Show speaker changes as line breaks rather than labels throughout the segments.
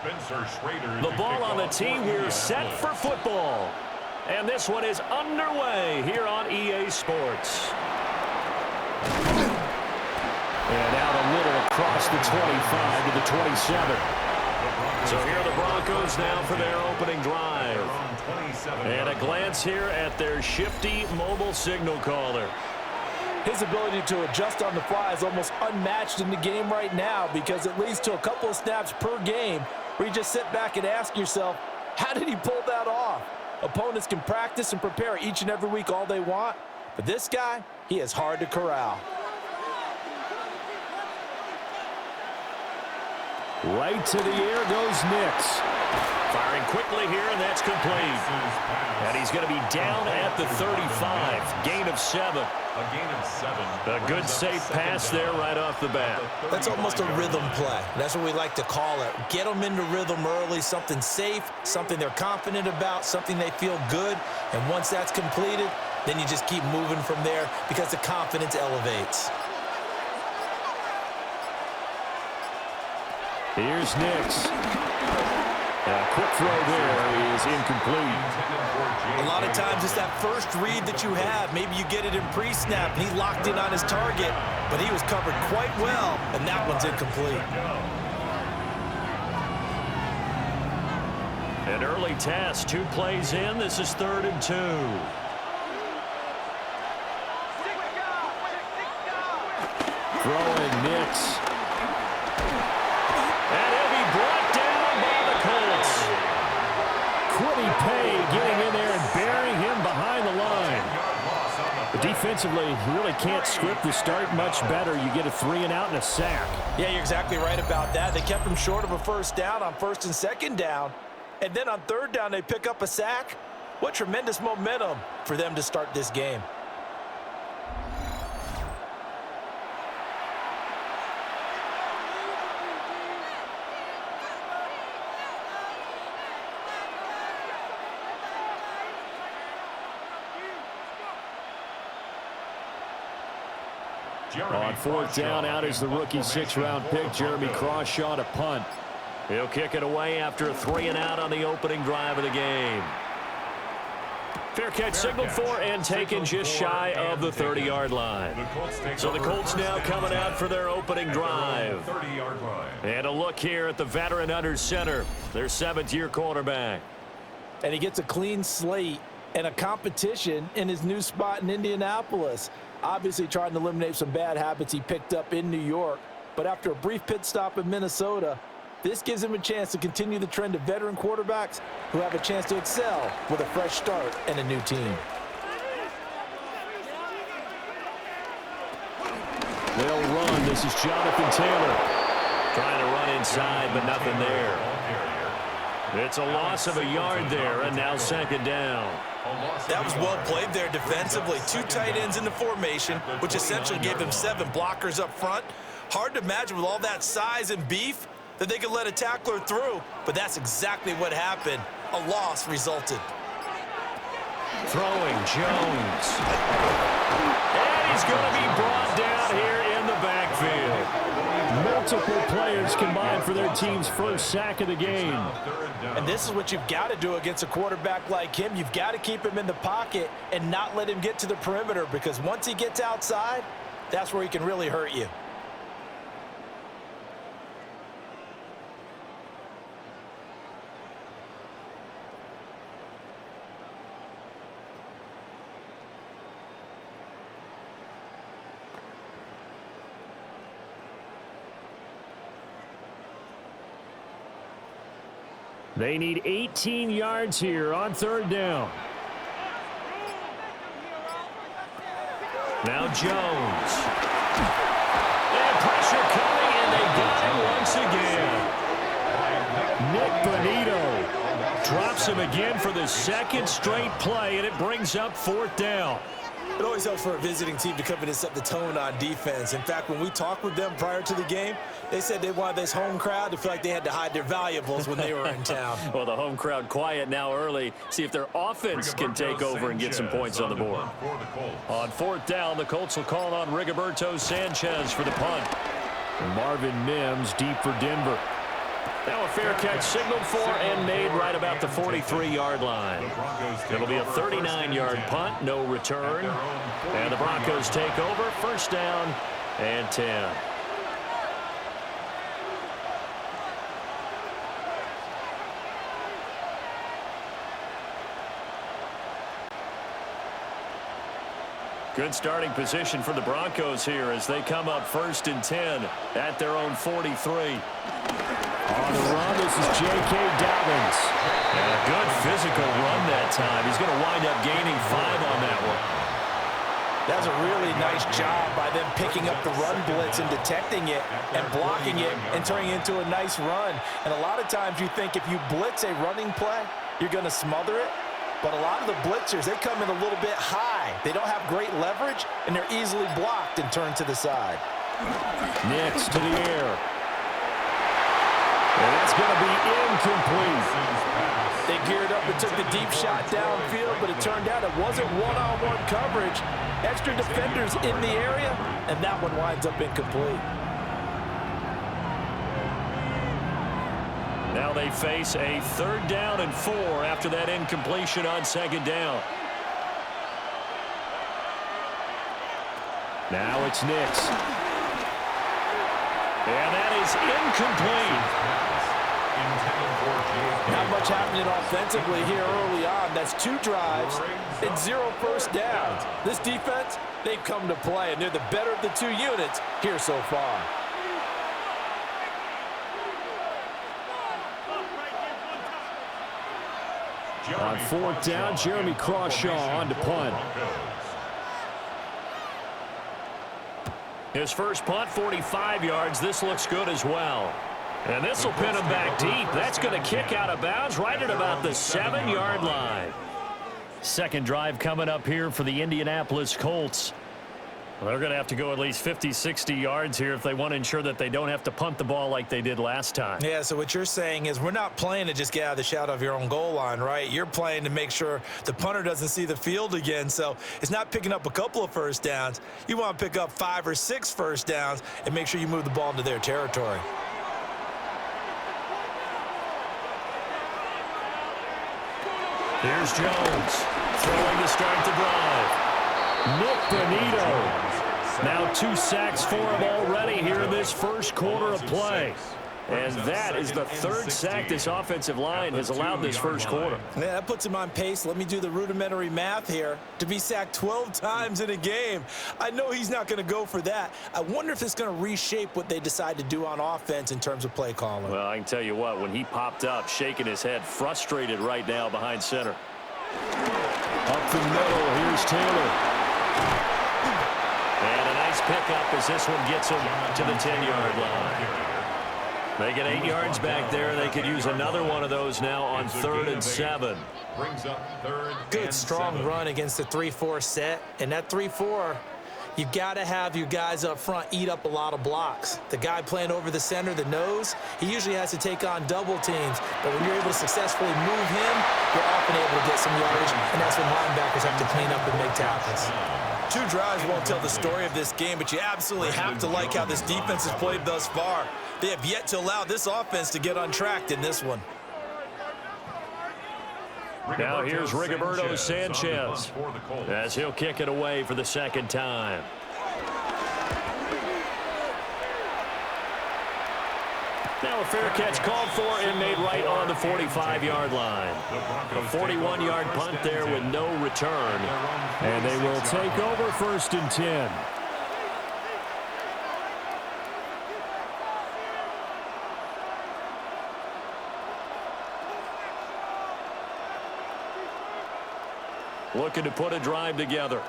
The ball on the tee. We're set for football. And this one is underway here on EA Sports. And out a little across the 25 to the 27. So here are the Broncos now for their opening drive. And a glance here at their shifty mobile signal caller.
His ability to adjust on the fly is almost unmatched in the game right now, because it leads to a couple of snaps per game where you just sit back and ask yourself, how did he pull that off? Opponents can practice and prepare each and every week all they want, but this guy, he is hard to corral.
Right to the air goes Nix. Firing quickly here, and that's complete. And he's going to be down at the 35. Gain of 7. A good safe pass there right off the bat.
That's almost a rhythm play. That's what we like to call it. Get them into rhythm early, something safe, something they're confident about, something they feel good. And once that's completed, then you just keep moving from there because the confidence elevates.
Here's Nix. A quick throw there is incomplete.
A lot of times it's that first read that you have. Maybe you get it in pre-snap, and he locked in on his target, but he was covered quite well, and that one's incomplete.
An early test, 2 plays in. This is 3rd and 2. Throwing Nix. Getting in there and burying him behind the line. But defensively, you really can't script the start much better. You get a 3-and-out and a sack.
Yeah, you're exactly right about that. They kept him short of a first down on 1st and 2nd down. And then on 3rd down, they pick up a sack. What tremendous momentum for them to start this game.
On 4th down, out is the rookie 6th-round pick, Jeremy Crawshaw, to punt. He'll kick it away after a 3-and-out on the opening drive of the game. Fair catch signaled for and taken just shy of the 30-yard line. So the Colts now coming out for their opening drive. And a look here at the veteran under center, their 7th-year quarterback.
And he gets a clean slate and a competition in his new spot in Indianapolis. Obviously trying to eliminate some bad habits he picked up in New York. But after a brief pit stop in Minnesota, this gives him a chance to continue the trend of veteran quarterbacks who have a chance to excel with a fresh start and a new team.
They'll run. This is Jonathan Taylor. Trying to run inside, but nothing there. It's a loss of a yard there, and now 2nd down.
That was well played there defensively. 2 tight ends in the formation, which essentially gave them 7 blockers up front. Hard to imagine with all that size and beef that they could let a tackler through, but that's exactly what happened. A loss resulted.
Throwing Jones. And he's going to be brought down here in the backfield. Multiple players combined for their team's first sack of the game.
And this is what you've got to do against a quarterback like him. You've got to keep him in the pocket and not let him get to the perimeter, because once he gets outside, that's where he can really hurt you.
They need 18 yards here on 3rd down. Now Jones. And pressure coming, and they got him once again. Nick Bonito drops him again for the 2nd straight play, and it brings up 4th down.
It always helps for a visiting team to come in and set the tone on defense. In fact, when we talked with them prior to the game, they said they wanted this home crowd to feel like they had to hide their valuables when they were in town.
Well, the home crowd quiet now early. See if their offense can take over and get some points on the board. On 4th down, the Colts will call on Rigoberto Sanchez for the punt. And Marvin Mims deep for Denver. Now a fair catch signaled for and made right about the 43-yard line. It'll be a 39-yard punt, no return. And the Broncos take over, first down and 10. Good starting position for the Broncos here as they come up first and 10 at their own 43.
On the run, this is J.K. Dobbins.
And a good physical run that time. He's going to wind up gaining 5 on that one.
That's a really nice job by them picking up the run blitz and detecting it and blocking it and turning it into a nice run. And a lot of times you think if you blitz a running play, you're going to smother it. But a lot of the blitzers, they come in a little bit high. They don't have great leverage, and they're easily blocked and turned to the side.
Next to the air. And that's going to be incomplete.
They geared up and took the deep shot downfield, but it turned out it wasn't one-on-one coverage. Extra defenders in the area, and that one winds up incomplete.
Now they face a 3rd down and 4 after that incompletion on 2nd down. Now it's Nix. And that is incomplete.
Not much happening offensively here early on. That's 2 drives and 0 first downs. This defense, they've come to play, and they're the better of the 2 units here so far.
On 4th down, Jeremy Crawshaw on to punt. His first punt, 45 yards. This looks good as well. And this will pin him back deep. That's going to kick out of bounds right at about the 7-yard line. Second drive coming up here for the Indianapolis Colts. Well, they're going to have to go at least 50, 60 yards here if they want to ensure that they don't have to punt the ball like they did last time.
Yeah, so what you're saying is we're not playing to just get out of the shadow of your own goal line, right? You're playing to make sure the punter doesn't see the field again. So it's not picking up a couple of first downs. You want to pick up 5 or 6 first downs and make sure you move the ball into their territory.
Here's Jones throwing to start the drive. Nick Bonito. Now 2 sacks for him already here in this first quarter of play. And that is the 3rd sack this offensive line has allowed this first quarter.
Yeah, that puts him on pace. Let me do the rudimentary math here. To be sacked 12 times in a game, I know he's not going to go for that. I wonder if it's going to reshape what they decide to do on offense in terms of play calling.
Well, I can tell you what, when he popped up, shaking his head, frustrated right now behind center.
Up the middle, here's Taylor.
And a nice pickup as this one gets him to the 10-yard line. They get 8 yards back there. They could use another one of those now on 3rd and 7.
Good, strong run against the 3-4 set. And that 3-4, you've got to have your guys up front eat up a lot of blocks. The guy playing over the center, the nose, he usually has to take on double teams. But when you're able to successfully move him, you're often able to get some yardage, and that's when linebackers have to clean up and make tackles. 2 drives won't tell the story of this game, but you absolutely have to like how this defense has played thus far. They have yet to allow this offense to get untracked in this one.
Now here's Rigoberto Sanchez as he'll kick it away for the 2nd time. Now a fair catch called for and made right on the 45-yard line. A 41-yard punt there with no return. And they will take over 1st and 10. Looking to put a drive together.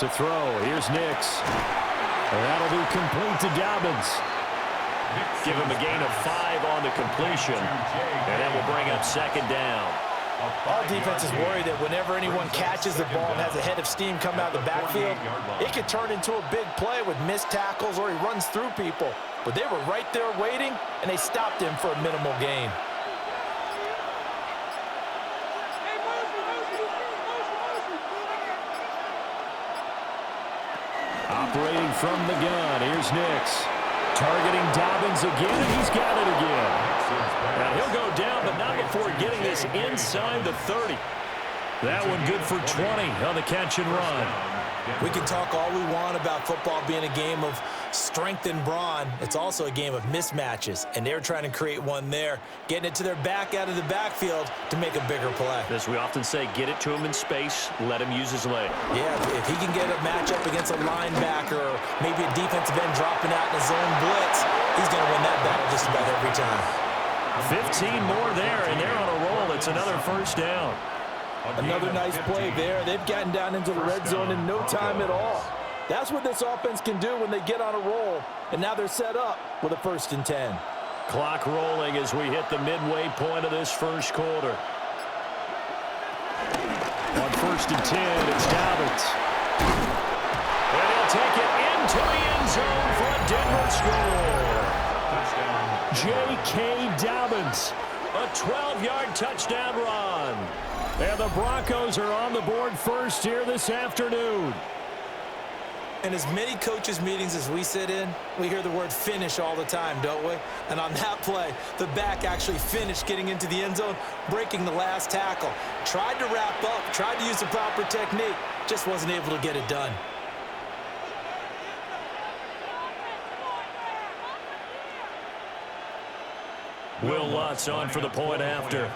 To throw, here's Nix. And that'll be complete to Dobbins. Give him a gain of 5 on the completion. And that will bring up 2nd down.
All defenses worry that whenever anyone catches the ball and has a head of steam come out of the backfield, it could turn into a big play with missed tackles or he runs through people. But they were right there waiting, and they stopped him for a minimal gain.
Operating from the gun, here's Nix. Targeting Dobbins again, and he's got it again. Now he'll go down, but not before getting this inside the 30. That one good for 20 on the catch and run.
We can talk all we want about football being a game of strength and brawn. It's also a game of mismatches, and they're trying to create one there, getting it to their back out of the backfield to make a bigger play.
As we often say, get it to him in space, let him use his leg.
Yeah, if he can get a matchup against a linebacker or maybe a defensive end dropping out in a zone blitz, he's going to win that battle just about every time.
15 more there, and they're on a roll. It's another first down.
Another nice play there. They've gotten down into the red zone in no time at all. That's what this offense can do when they get on a roll. And now they're set up with a 1st and 10.
Clock rolling as we hit the midway point of this first quarter. On 1st and 10, it's Dobbins. And he'll take it into the end zone for a Denver score. J.K. Dobbins, a 12-yard touchdown run. And the Broncos are on the board first here this afternoon.
In as many coaches' meetings as we sit in, we hear the word finish all the time, don't we? And on that play, the back actually finished getting into the end zone, breaking the last tackle. Tried to wrap up, tried to use the proper technique, just wasn't able to get it done.
Will Lutz on for the point after.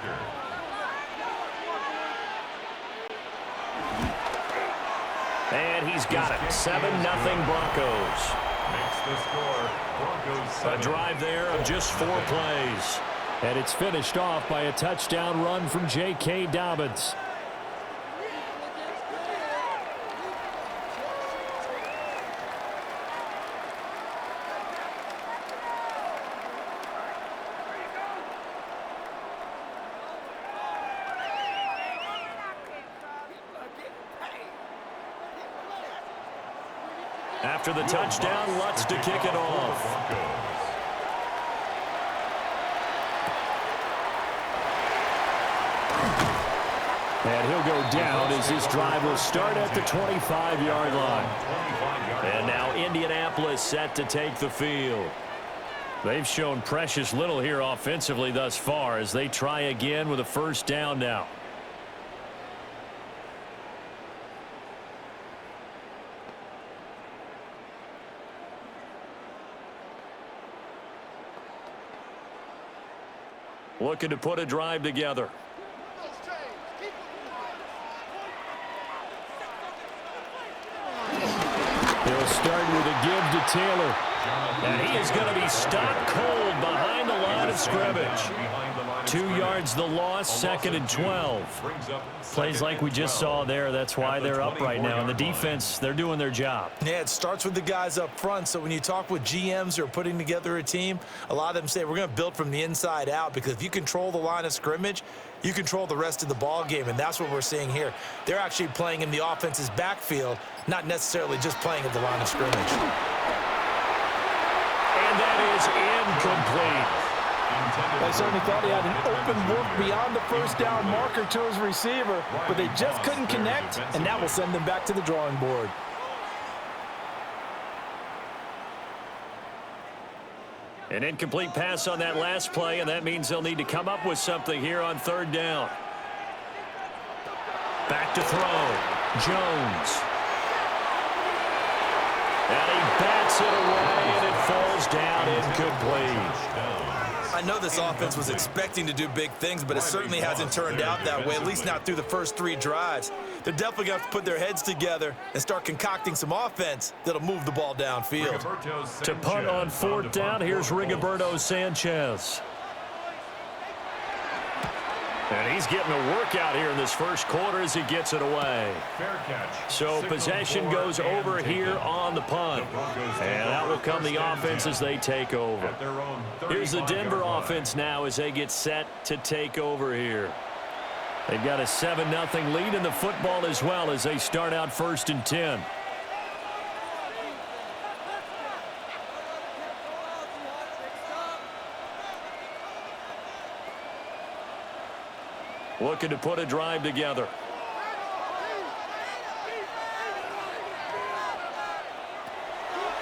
And he's got it. 7-0 Broncos.
Makes the score. Broncos
A drive there of just 4 plays. And it's finished off by a touchdown run from J.K. Dobbins. After the touchdown, Lutz to kick it off. And he'll go down as this drive will start at the 25-yard line. And now Indianapolis set to take the field. They've shown precious little here offensively thus far as they try again with a 1st down now. Looking to put a drive together. He'll start with a give to Taylor. And he is going to be stopped cold behind the line of scrimmage. 2 yards the loss, 2nd and 12. Plays like we just saw there. That's why they're up right now. And the defense, they're doing their job.
Yeah, it starts with the guys up front. So when you talk with GMs who are putting together a team, a lot of them say we're going to build from the inside out, because if you control the line of scrimmage, you control the rest of the ball game, and that's what we're seeing here. They're actually playing in the offense's backfield, not necessarily just playing at the line of scrimmage.
And that is incomplete.
I certainly thought he had an open look beyond the 1st down marker to his receiver, but they just couldn't connect, and that will send them back to the drawing board.
An incomplete pass on that last play, and that means they'll need to come up with something here on 3rd down. Back to throw. Jones. And he bats it away, and it falls down incomplete.
I know this offense was expecting to do big things, but it certainly hasn't turned out that way, at least not through the first 3 drives. They're definitely going to have to put their heads together and start concocting some offense that'll move the ball downfield.
To punt on 4th down, here's Rigoberto Sanchez. And he's getting a workout here in this first quarter as he gets it away.
Fair catch.
So possession goes over here on the punt. And out will come the offense as they take over. Here's the Denver offense now as they get set to take over here. They've got a 7-0 lead in the football as well as they start out 1st and 10. Looking to put a drive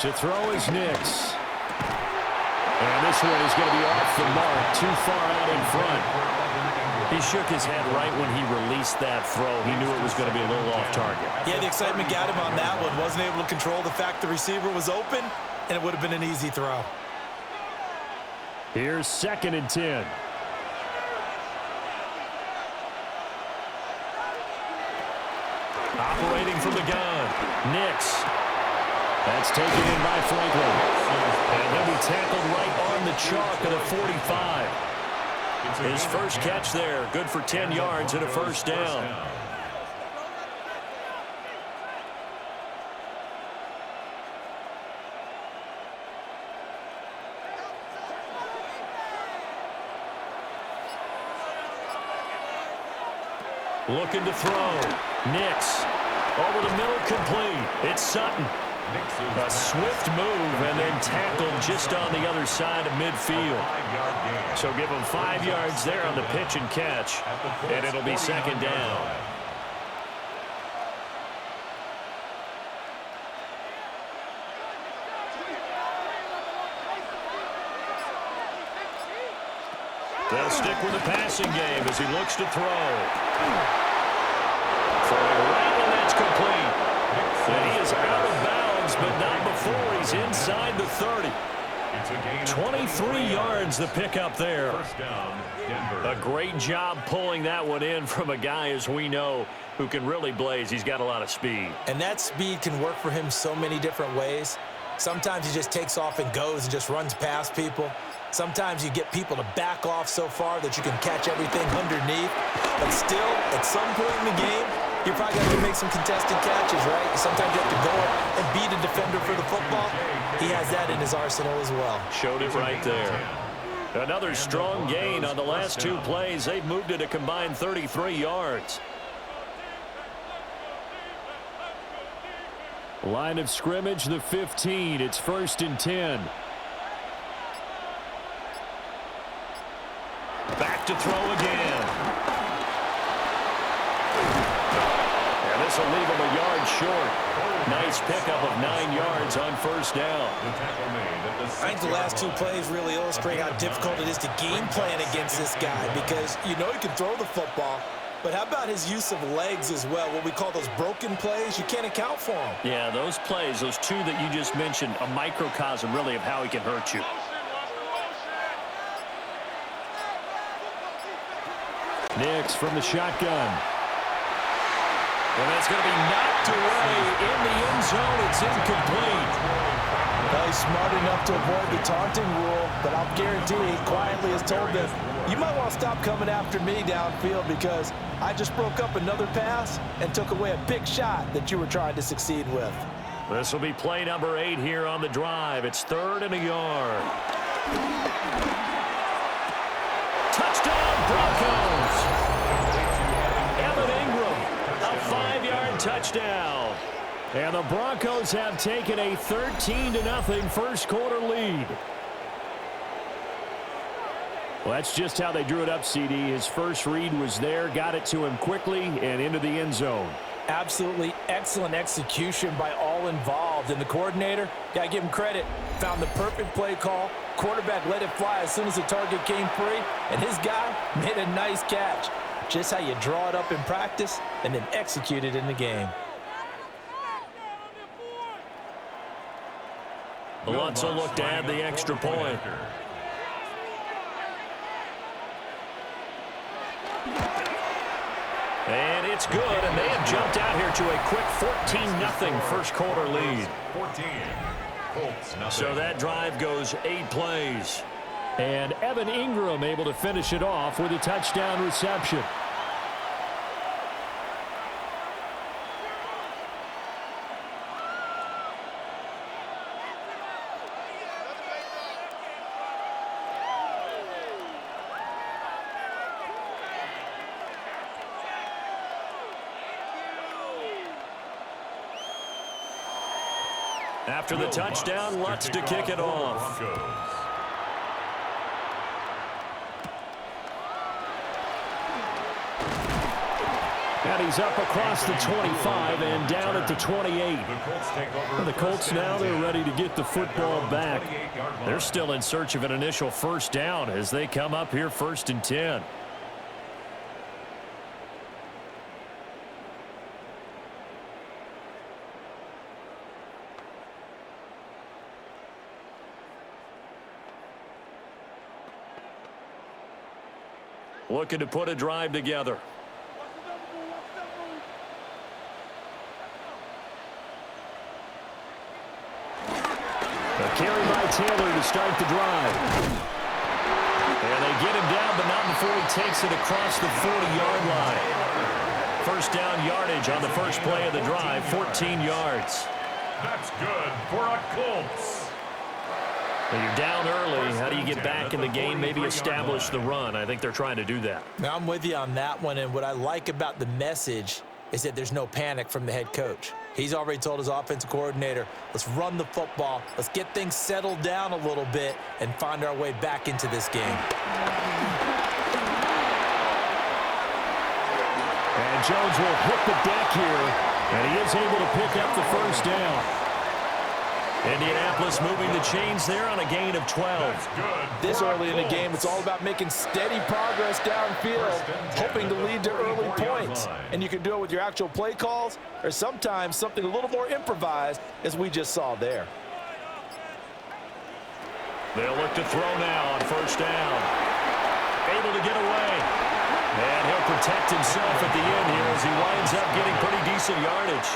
To throw is Nix. And this one is going to be off the mark, too far out in front. He shook his head right when he released that throw. He knew it was going to be a little off target.
Yeah, the excitement got him on that one. Wasn't able to control the fact the receiver was open, and it would have been an easy throw.
Here's 2nd and 10. Operating from the gun, Nix. That's taken in by Franklin. And he'll be tackled right on the chalk of the 45. His first catch there, good for 10 yards and a first down. Looking to throw. Nix. Over the middle, complete. It's Sutton. A swift move and then tackled just on the other side of midfield. So give him 5 yards there on the pitch and catch, and it'll be 2nd down. They'll stick with the passing game as he looks to throw. Throwing right, and that's complete. And he is out of bounds, but not before he's inside the 30. 23 yards the pickup there. A great job pulling that one in from a guy, as we know, who can really blaze. He's got a lot of speed.
And that speed can work for him so many different ways. Sometimes he just takes off and goes and just runs past people. Sometimes you get people to back off so far that you can catch everything underneath. But still, at some point in the game, you're probably going to make some contested catches, right? Sometimes you have to go up and beat a defender for the football. He has that in his arsenal as well.
Showed it right there. Another strong gain on the last 2 plays. They've moved it a combined 33 yards. Line of scrimmage, the 15. It's 1st and 10. Back to throw again. And this will leave him a yard short. Nice pickup of 9 yards on 1st down.
I think the last 2 plays really illustrate how difficult it is to game plan against this guy, because you know he can throw the football, but how about his use of legs as well? What we call those broken plays, you can't account for them.
Yeah, those plays, those 2 that you just mentioned, a microcosm really of how he can hurt you. Nix from the shotgun. And that's going to be knocked away in the end zone. It's incomplete.
Well, he's smart enough to avoid the taunting rule, but I'll guarantee he quietly has told them, you might want to stop coming after me downfield because I just broke up another pass and took away a big shot that you were trying to succeed with.
This will be play number 8 here on the drive. It's 3rd and a yard. Touchdown, Broncos! Evan Ingram, a 5-yard touchdown. And the Broncos have taken a 13-0 first quarter lead. Well, that's just how they drew it up, CD. His first read was there, got it to him quickly, and into the end zone.
Absolutely excellent execution by all involved. And the coordinator, got to give him credit, found the perfect play call. Quarterback let it fly as soon as the target came free, and his guy made a nice catch. Just how you draw it up in practice and then execute it in the game.
Lutz will look to add the extra point. And it's good, and they have jumped out here to a quick 14-0 first quarter lead.
14. Colts,
so that drive goes 8 plays. And Evan Ingram able to finish it off with a touchdown reception. After the touchdown, Lutz to kick it off. And he's up across the 25 and down at the 28. The Colts now, they're ready to get the football back. They're still in search of an initial first down as they come up here 1st and 10. Looking to put a drive together. A carry by Taylor to start the drive. And they get him down, but not before he takes it across the 40-yard line. First down yardage on the first play of the drive, 14 yards.
That's good for a Colts.
Well, you're down early. How do you get back in the game? Maybe establish the run. I think they're trying to do that.
Now, I'm with you on that one, and what I like about the message is that there's no panic from the head coach. He's already told his offensive coordinator, let's run the football, let's get things settled down a little bit and find our way back into this game.
And Jones will hit the deck here, and he is able to pick up the first down. Indianapolis moving the chains there on a gain of 12.
This early in the game, it's all about making steady progress downfield, hoping to lead to early points. And you can do it with your actual play calls, or sometimes something a little more improvised, as we just saw there.
They'll look to throw now on first down. Able to get away. And he'll protect himself at the end here as he winds up getting pretty decent yardage.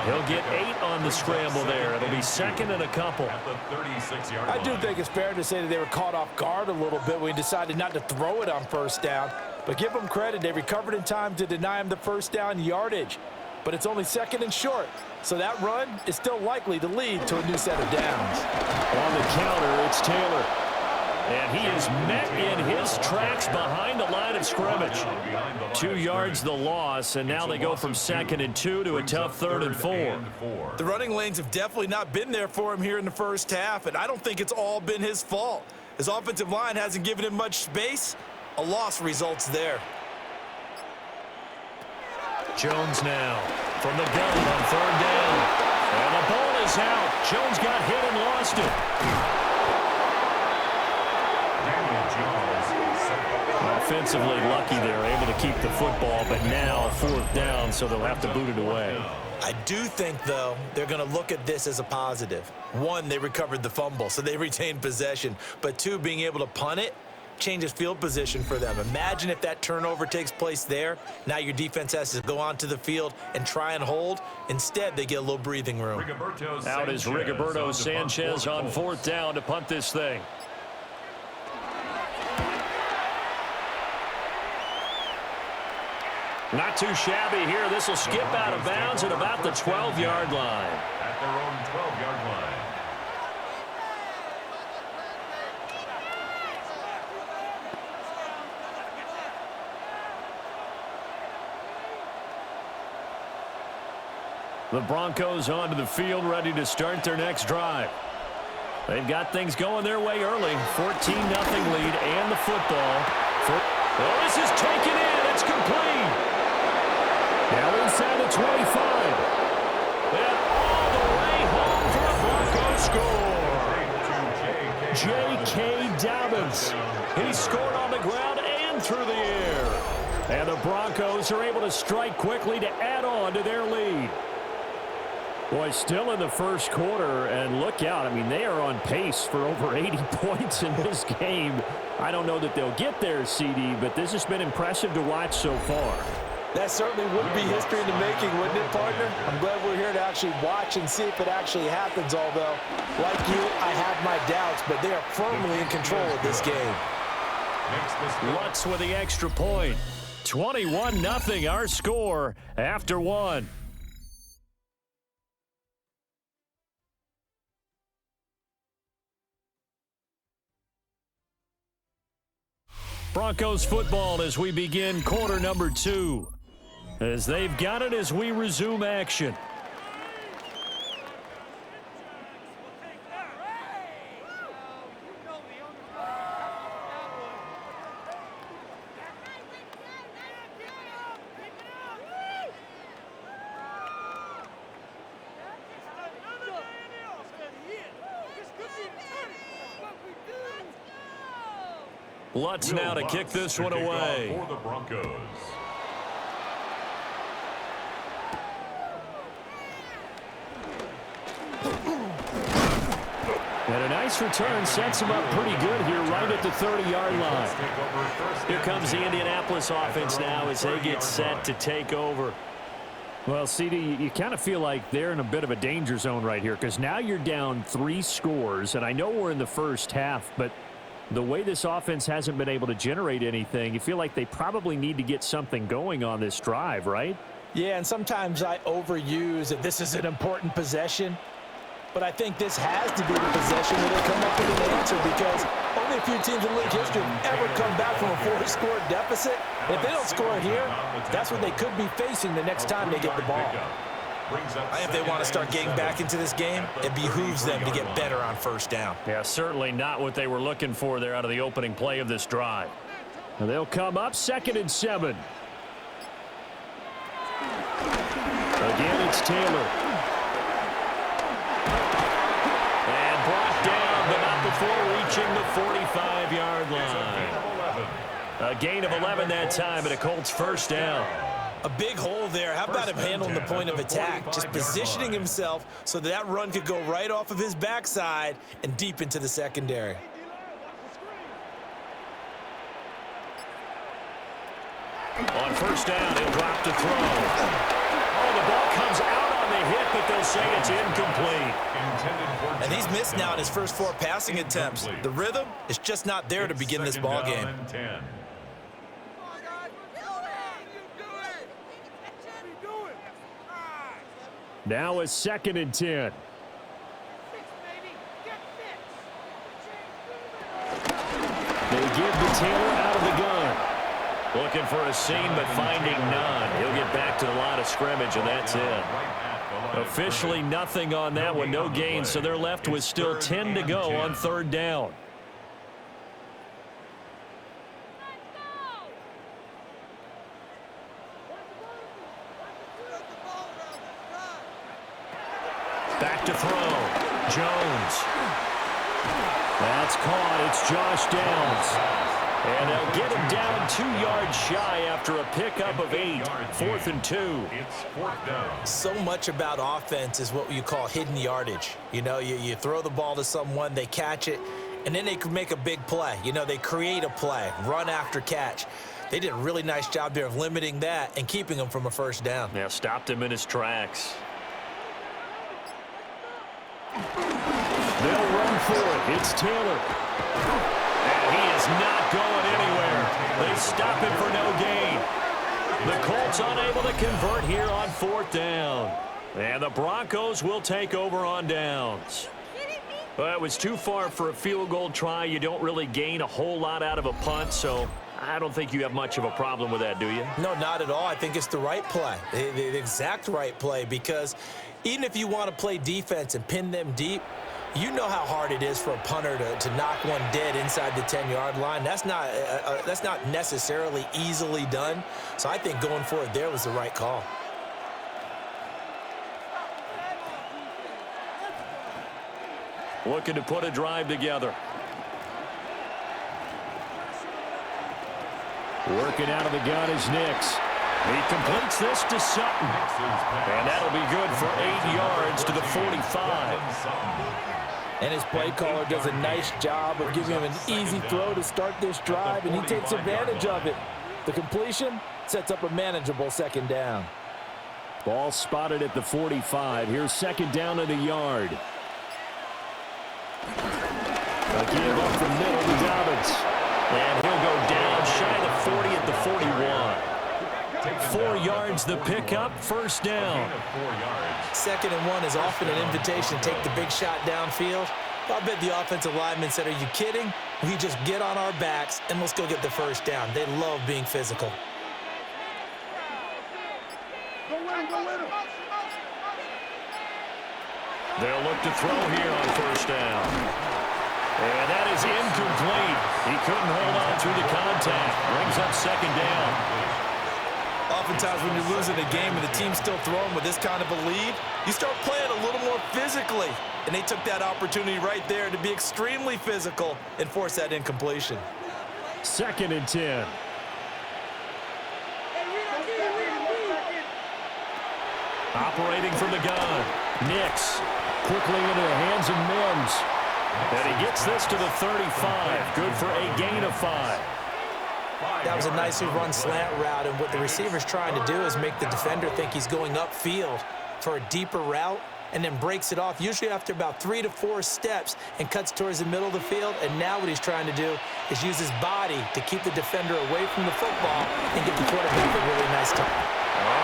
He'll get 8 on the scramble there. It'll be second and a couple.
I do think it's fair to say that they were caught off guard a little bit when he decided not to throw it on first down. But give them credit. They recovered in time to deny him the first down yardage. But it's only second and short. So that run is still likely to lead to a new set of downs.
On the counter, it's Taylor. And he is met in his tracks behind the line of scrimmage. 2 yards the loss, and now they go from 2nd and 2 to a tough 3rd and 4.
The running lanes have definitely not been there for him here in the first half, and I don't think it's all been his fault. His offensive line hasn't given him much space. A loss results there.
Jones now from the gun on 3rd down. And the ball is out. Jones got hit and lost it. Offensively lucky they're able to keep the football, but now 4th down, so they'll have to boot it away.
I do think, though, they're going to look at this as a positive. 1, they recovered the fumble, so they retained possession. But 2, being able to punt it changes field position for them. Imagine if that turnover takes place there. Now your defense has to go onto the field and try and hold. Instead, they get a little breathing room.
Out is Rigoberto Sanchez on 4th down to punt this thing. Not too shabby here. This will skip out of bounds at about the 12-yard line.
At their own 12-yard line.
The Broncos onto the field, ready to start their next drive. They've got things going their way early. 14-0 lead and the football. Oh, this is taken in. It's complete. Now inside the 25. And all the way home for a Bronco score. J.K. Dobbins. He scored on the ground and through the air. And the Broncos are able to strike quickly to add on to their lead. Boy, still in the first quarter, and look out. I mean, they are on pace for over 80 points in this game. I don't know that they'll get there, CD, but this has been impressive to watch so far.
That certainly would be history in the making, wouldn't it, partner? I'm glad we're here to actually watch and see if it actually happens, although, like you, I have my doubts, but they are firmly in control of this game.
Lutz with the extra point. 21-0 our score after 1. Broncos football as we begin quarter number 2. As they've got it as we resume action. Lutz now to kick this one away.
For the Broncos.
And a nice return sets him up pretty good here right at the 30-yard line. Here comes the Indianapolis offense now as they get set to take over.
Well, CD, you kind of feel like they're in a bit of a danger zone right here because now you're down 3 scores, and I know we're in the first half, but the way this offense hasn't been able to generate anything, you feel like they probably need to get something going on this drive, right?
Yeah, and sometimes I overuse that this is an important possession. But I think this has to be the possession where they come up with an answer because only a few teams in league history have ever come back from a 4-score deficit. If they don't score here, that's what they could be facing the next time they get the ball.
If they want to start getting back into this game, it behooves them to get better on first down.
Yeah, certainly not what they were looking for there out of the opening play of this drive.
And they'll come up 2nd and 7.
Again, it's Taylor. Brought down, but not before reaching the 45-yard line. A gain of 11 that time, and a Colts first down.
A big hole there. How about him handling the point of attack? Just positioning himself so that run could go right off of his backside and deep into the secondary.
On first down, he'll drop to throw. Oh, the ball comes out on the hit, but they'll say it's incomplete.
And he's missed now in his first 4 passing attempts. The rhythm is just not there to begin this ball game.
Now it's 2nd and 10.
They give to Taylor out of the gun. Looking for a seam, but finding none. He'll get back to the line of scrimmage, and that's it. Officially nothing on that one, no gain, so they're left with still 10 to go on 3rd down. Back to throw. Jones. That's caught. It's Josh Downs. And they'll get him down 2 yards shy after a pickup of 8. 4th and 2.
It's 4th down.
So much about offense is what you call hidden yardage. You know, you throw the ball to someone, they catch it, and then they can make a big play. You know, they create a play, run after catch. They did a really nice job there of limiting that and keeping him from a first down.
Yeah, stopped him in his tracks.
They'll run for it. It's Taylor.
And he is not going anywhere. They stop him for no gain. The Colts unable to convert here on 4th down. And the Broncos will take over on downs. Well, it was too far for a field goal try. You don't really gain a whole lot out of a punt, so I don't think you have much of a problem with that, do you?
No, not at all. I think it's the right play, the exact right play, because even if you want to play defense and pin them deep, you know how hard it is for a punter to knock one dead inside the 10-yard line. That's not necessarily easily done. So I think going for it there was the right call.
Looking to put a drive together.
Working out of the gun is Nix.
He completes this to Sutton. And that'll be good for 8 yards to the 45.
And his play caller does a nice job of giving him an easy throw to start this drive, and he takes advantage of it. The completion sets up a manageable 2nd down.
Ball spotted at the 45. Here's 2nd down and a yard. A give up the middle to Dobbins.
And he'll go down shy of the 40 at the 41. 4 yards the pickup, 1st down.
2nd and 1 is often an invitation to take the big shot downfield. I bet the offensive lineman said, are you kidding? We just get on our backs and let's go get the 1st down. They love being physical.
They'll look to throw here on 1st down. And that is incomplete. He couldn't hold on through the contact. Brings up 2nd down.
Oftentimes when you're losing a game and the team's still throwing with this kind of a lead, you start playing a little more physically. And they took that opportunity right there to be extremely physical and force that incompletion.
2nd and 10.
Operating from the gun. Nix quickly into the hands of Mims. And he gets this to the 35. Good for a gain of 5.
That was a nicely run slant route, and what the receiver's trying to do is make the defender think he's going upfield for a deeper route and then breaks it off, usually after about 3 to 4 steps, and cuts towards the middle of the field. And now what he's trying to do is use his body to keep the defender away from the football and get the quarterback a really nice time.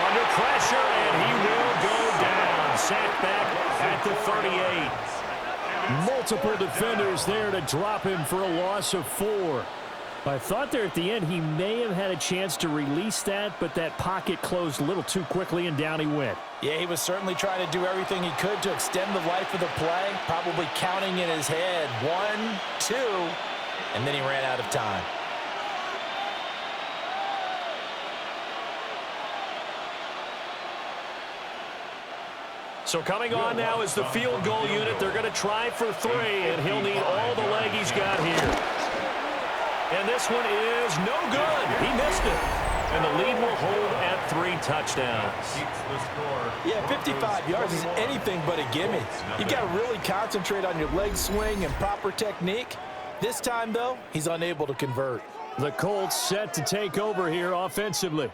Under pressure, and he will go down. Sacked back at the 38.
Multiple defenders there to drop him for a loss of 4. I thought there at the end he may have had a chance to release that, but that pocket closed a little too quickly, and down he went.
Yeah, he was certainly trying to do everything he could to extend the life of the play, probably counting in his head 1, 2, and then he ran out of time.
So coming on now is the field goal unit. They're going to try for 3, and he'll need all the leg he's got here. And this one is no good. He missed it. And the lead will hold at 3 touchdowns.
Yeah, 55 yards is anything but a gimme. You got to really concentrate on your leg swing and proper technique. This time, though, he's unable to convert.
The Colts set to take over here offensively.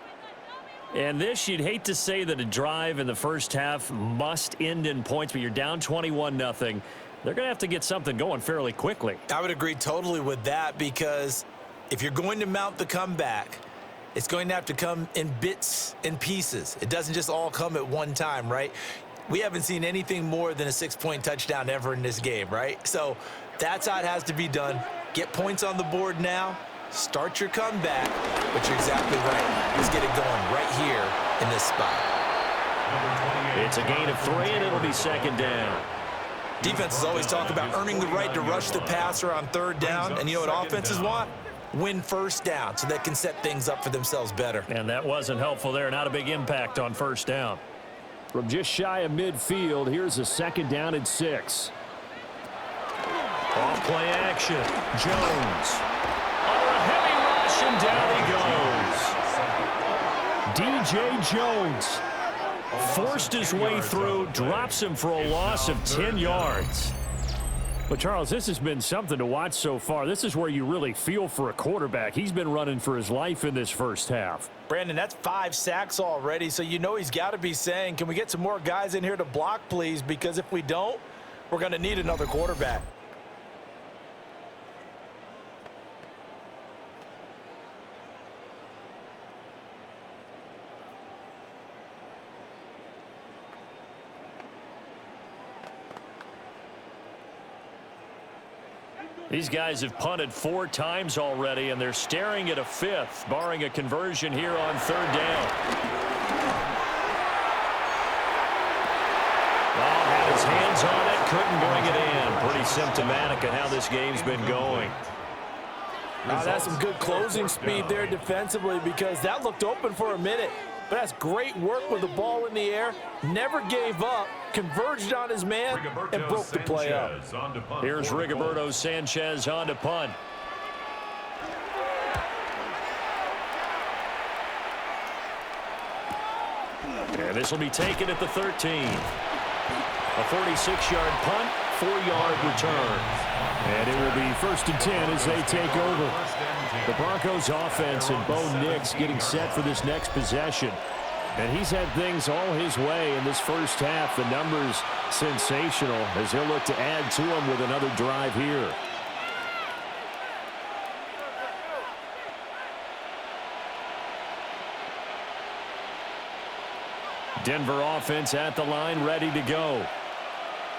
And this, you'd hate to say that a drive in the first half must end in points, but you're down 21-0. They're going to have to get something going fairly quickly.
I would agree totally with that, because if you're going to mount the comeback, it's going to have to come in bits and pieces. It doesn't just all come at one time, right? We haven't seen anything more than a 6-point touchdown ever in this game, right? So that's how it has to be done. Get points on the board now. Start your comeback, but you're exactly right. Let's get it going right here in this spot.
It's a gain of 3, and it'll be 2nd down.
Defenses always talk about earning the right to rush the passer on 3rd down, and you know what offenses want? Win 1st down so they can set things up for themselves better.
And that wasn't helpful there. Not a big impact on 1st down.
From just shy of midfield, here's a 2nd down and 6.
Off play action. Jones. Under a heavy rush, and down he goes.
DJ Jones forced his way through, drops him for a loss of 10 yards. But, Charles, this has been something to watch so far. This is where you really feel for a quarterback. He's been running for his life in this first half.
Brandon, that's 5 sacks already, so you know he's got to be saying, can we get some more guys in here to block, please? Because if we don't, we're going to need another quarterback.
These guys have punted 4 times already, and they're staring at a 5th, barring a conversion here on 3rd down. Oh, had his hands on it, couldn't bring it in. Pretty symptomatic of how this game's been going.
That's some good closing speed there defensively, because that looked open for a minute. But that's great work with the ball in the air. Never gave up, converged on his man, and broke the play up.
Here's Rigoberto Sanchez on to punt. And this will be taken at the 13. A 46-yard punt, 4-yard return.
And it will be 1st and 10 as they take over. The Broncos offense and Bo Nix getting set for this next possession. And he's had things all his way in this first half. The numbers sensational as he'll look to add to them with another drive here. Denver offense at the line, ready to go.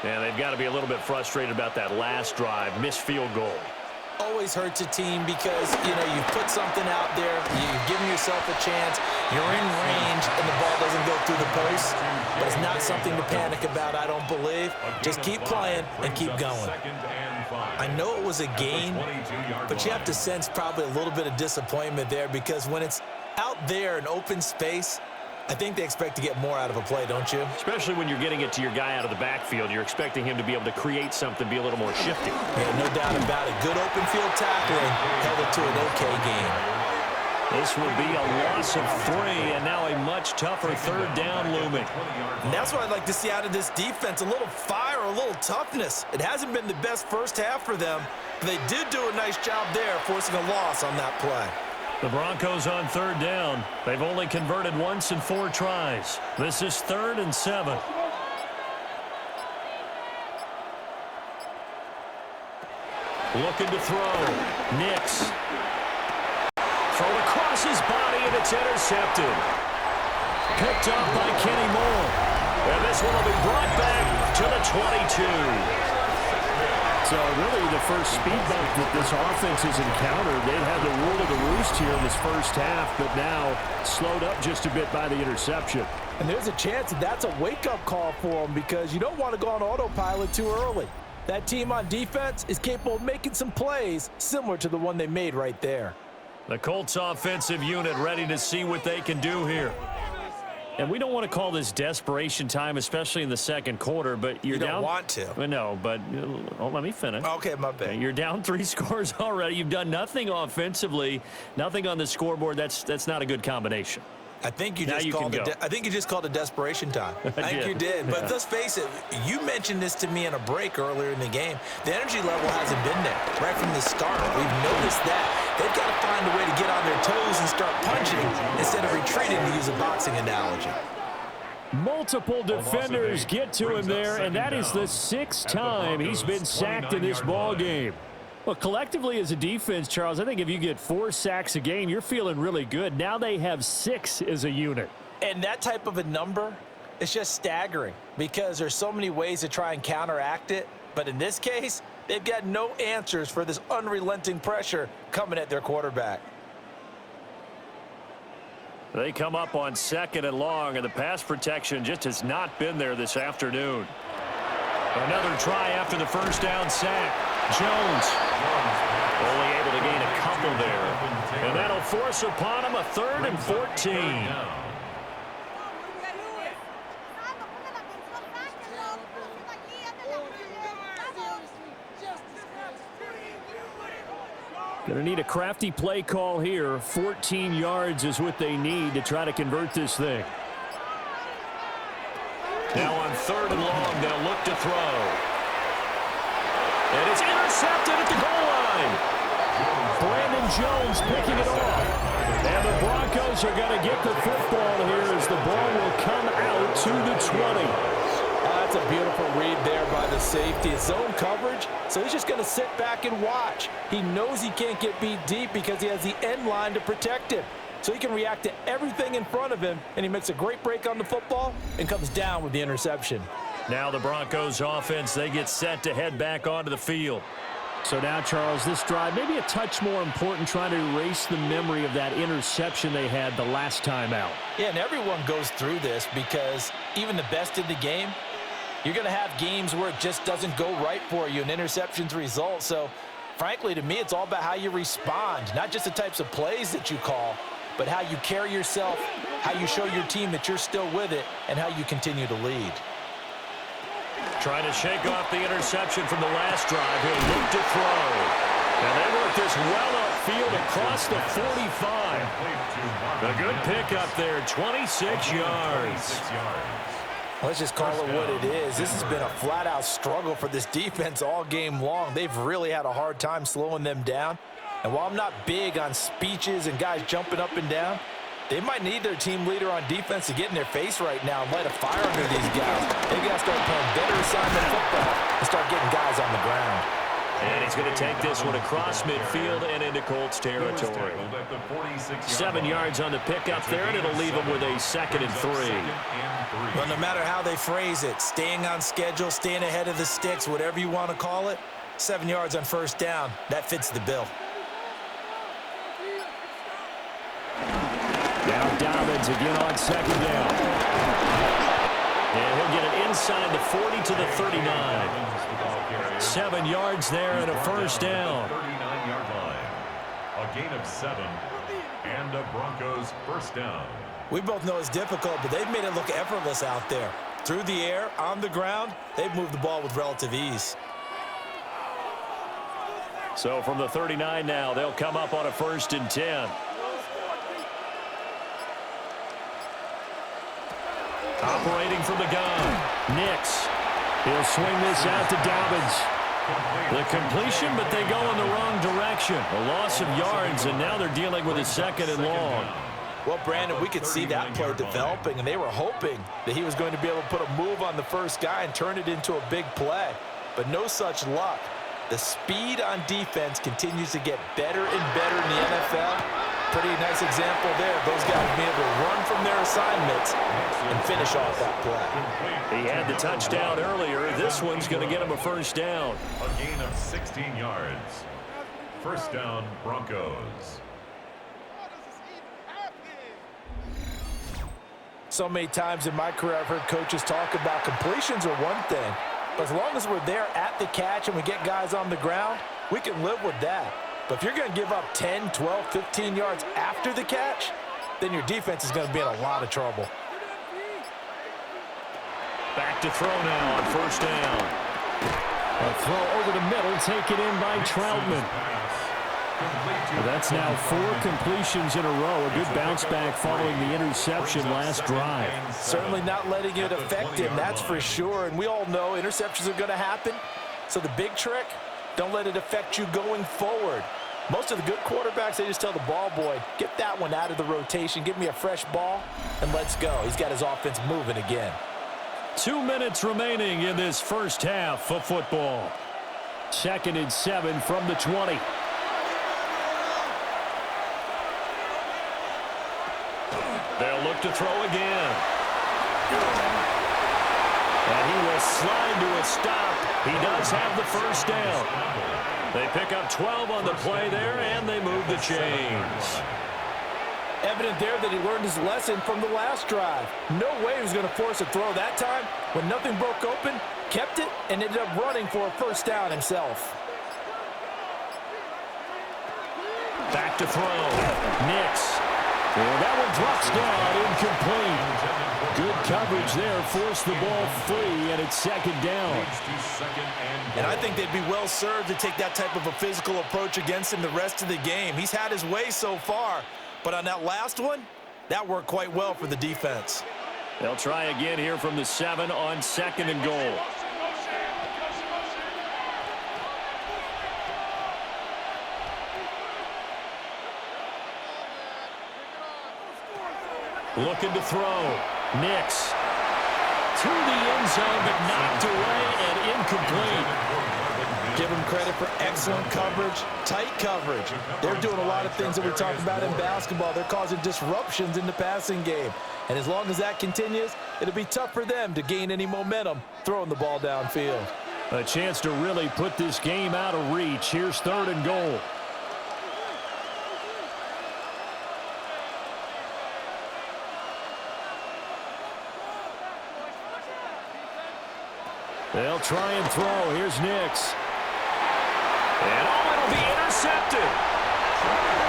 And they've got to be a little bit frustrated about that last drive, missed field goal.
Always hurts a team because, you know, you put something out there, you've given yourself a chance, you're in range, and the ball doesn't go through the post. But it's not something to panic about, I don't believe. Just keep playing and keep going. I know it was a gain, but you have to sense probably a little bit of disappointment there, because when it's out there in open space, I think they expect to get more out of a play, don't you?
Especially when you're getting it to your guy out of the backfield. You're expecting him to be able to create something, be a little more shifty.
Yeah, no doubt about it. Good open field tackling held it to an okay game.
This will be a loss of 3, and now a much tougher third down looming.
And that's what I'd like to see out of this defense, a little fire, a little toughness. It hasn't been the best first half for them, but they did do a nice job there, forcing a loss on that play.
The Broncos on third down. They've only converted once in 4 tries. This is 3rd and 7. Looking to throw. Nix. Thrown across his body, and it's intercepted. Picked up by Kenny Moore. And this one will be brought back to the 22.
So really the first speed bump that this offense has encountered. They've had the rule of the roost here in this first half, but now slowed up just a bit by the interception.
And there's a chance that that's a wake-up call for them because you don't want to go on autopilot too early. That team on defense is capable of making some plays similar to the one they made right there.
The Colts offensive unit ready to see what they can do here. And we don't want to call this desperation time, especially in the second quarter, but you're
You don't
down.
want to.
Well, no, but let me finish.
Okay, my bad.
Okay, you're down 3 scores already. You've done nothing offensively, nothing on the scoreboard. That's not a good combination.
I think you
Now
just
you
called
can
it.
go.
I think you just called it desperation time. I think
did.
you did. But let's face it. You mentioned this to me in a break earlier in the game. The energy level hasn't been there right from the start. We've noticed that they've got to find a way to get on their toes and start punching instead of retreating, to use a boxing analogy.
Multiple defenders get to him there, and that is the 6th time he's been sacked in this ball game. Well, collectively as a defense, Charles, I think if you get 4 sacks a game, you're feeling really good. Now they have 6 as a unit.
And that type of a number, it's just staggering because there's so many ways to try and counteract it. But in this case, they've got no answers for this unrelenting pressure coming at their quarterback.
They come up on 2nd and long, and the pass protection just has not been there this afternoon. Another try after the first down sack. Jones only able to gain a couple there. And that'll force upon him a 3rd and 14.
Going to need a crafty play call here. 14 yards is what they need to try to convert this thing.
Now on 3rd and long, they'll look to throw. And it's intercepted at the goal line.
Brandon Jones picking it off. And the Broncos are going to get the football here as the ball will come out to the 20.
That's a beautiful read there by the safety. It's zone coverage, so he's just going to sit back and watch. He knows he can't get beat deep because he has the end line to protect him. So he can react to everything in front of him, and he makes a great break on the football and comes down with the interception.
Now the Broncos offense, they get set to head back onto the field.
So now, Charles, this drive maybe a touch more important, trying to erase the memory of that interception they had the last time out.
Yeah, and everyone goes through this because even the best in the game, you're going to have games where it just doesn't go right for you, and interceptions result. So, frankly, to me, it's all about how you respond, not just the types of plays that you call, but how you carry yourself, how you show your team that you're still with it, and how you continue to lead.
Trying to shake off the interception from the last drive. He'll look to throw. And they work this well upfield across the 45. A good pickup there, 26 yards.
Let's just call it what it is. This has been a flat-out struggle for this defense all game long. They've really had a hard time slowing them down. And while I'm not big on speeches and guys jumping up and down, they might need their team leader on defense to get in their face right now and light a fire under these guys. They got to start playing better assignment football and start getting guys on the ground.
And he's going to take this one across midfield and into Colts territory. 7 yards on the pickup there, and it'll leave him with a 2nd and 3.
Well, no matter how they phrase it, staying on schedule, staying ahead of the sticks, whatever you want to call it, 7 yards on first down, that fits the bill.
Now Dobbins again on 2nd down.
And he'll get it inside the 40 to the 39. 7 yards there and a first down.
39-yard line. A gain of 7 and a Broncos first down.
We both know it's difficult, but they've made it look effortless out there. Through the air, on the ground, they've moved the ball with relative ease.
So from the 39 now, they'll come up on a 1st and 10. Operating from the gun, Nix. He'll swing this out to Dobbins. The completion, but they go in the wrong direction. A loss of yards, and now they're dealing with a 2nd and long.
Well, Brandon, we could see that play developing, and they were hoping that he was going to be able to put a move on the first guy and turn it into a big play. But no such luck. The speed on defense continues to get better and better in the NFL. Pretty nice example there. Those guys being able to run from their assignments and finish off that play.
He had the touchdown earlier. This one's going to get him a 1st down.
A gain of 16 yards. 1st down, Broncos.
So many times in my career I've heard coaches talk about completions are one thing, but as long as we're there at the catch and we get guys on the ground, we can live with that. But if you're going to give up 10, 12, 15 yards after the catch, then your defense is going to be in a lot of trouble.
Back to throw now on 1st down.
A throw over the middle, taken in by Troutman. That's now 4 completions in a row. A good bounce back following the interception last drive.
Certainly not letting it affect him, that's for sure. And we all know interceptions are going to happen. So the big trick, don't let it affect you going forward. Most of the good quarterbacks, they just tell the ball boy, get that one out of the rotation, give me a fresh ball, and let's go. He's got his offense moving again.
2 minutes remaining in this first half of football. 2nd and 7 from the 20. They'll look to throw again. And he will slide to a stop. He does have the 1st down. They pick up 12 on the play there, and they move the chains.
Evident there that he learned his lesson from the last drive. No way he was going to force a throw that time. When nothing broke open, kept it, and ended up running for a 1st down himself.
Back to throw. Nix. Well, that one drops down, incomplete. Good coverage there, forced the ball free, and it's 2nd down.
And I think they'd be well served to take that type of a physical approach against him the rest of the game. He's had his way so far, but on that last one, that worked quite well for the defense.
They'll try again here from the 7 on 2nd and goal. Looking to throw. Nix. To the end zone, but knocked away and incomplete.
Give them credit for excellent coverage, tight coverage. They're doing a lot of things that we talk about in basketball. They're causing disruptions in the passing game. And as long as that continues, it'll be tough for them to gain any momentum throwing the ball downfield.
A chance to really put this game out of reach. Here's 3rd and goal. They'll try and throw. Here's Nix.
And it'll be intercepted.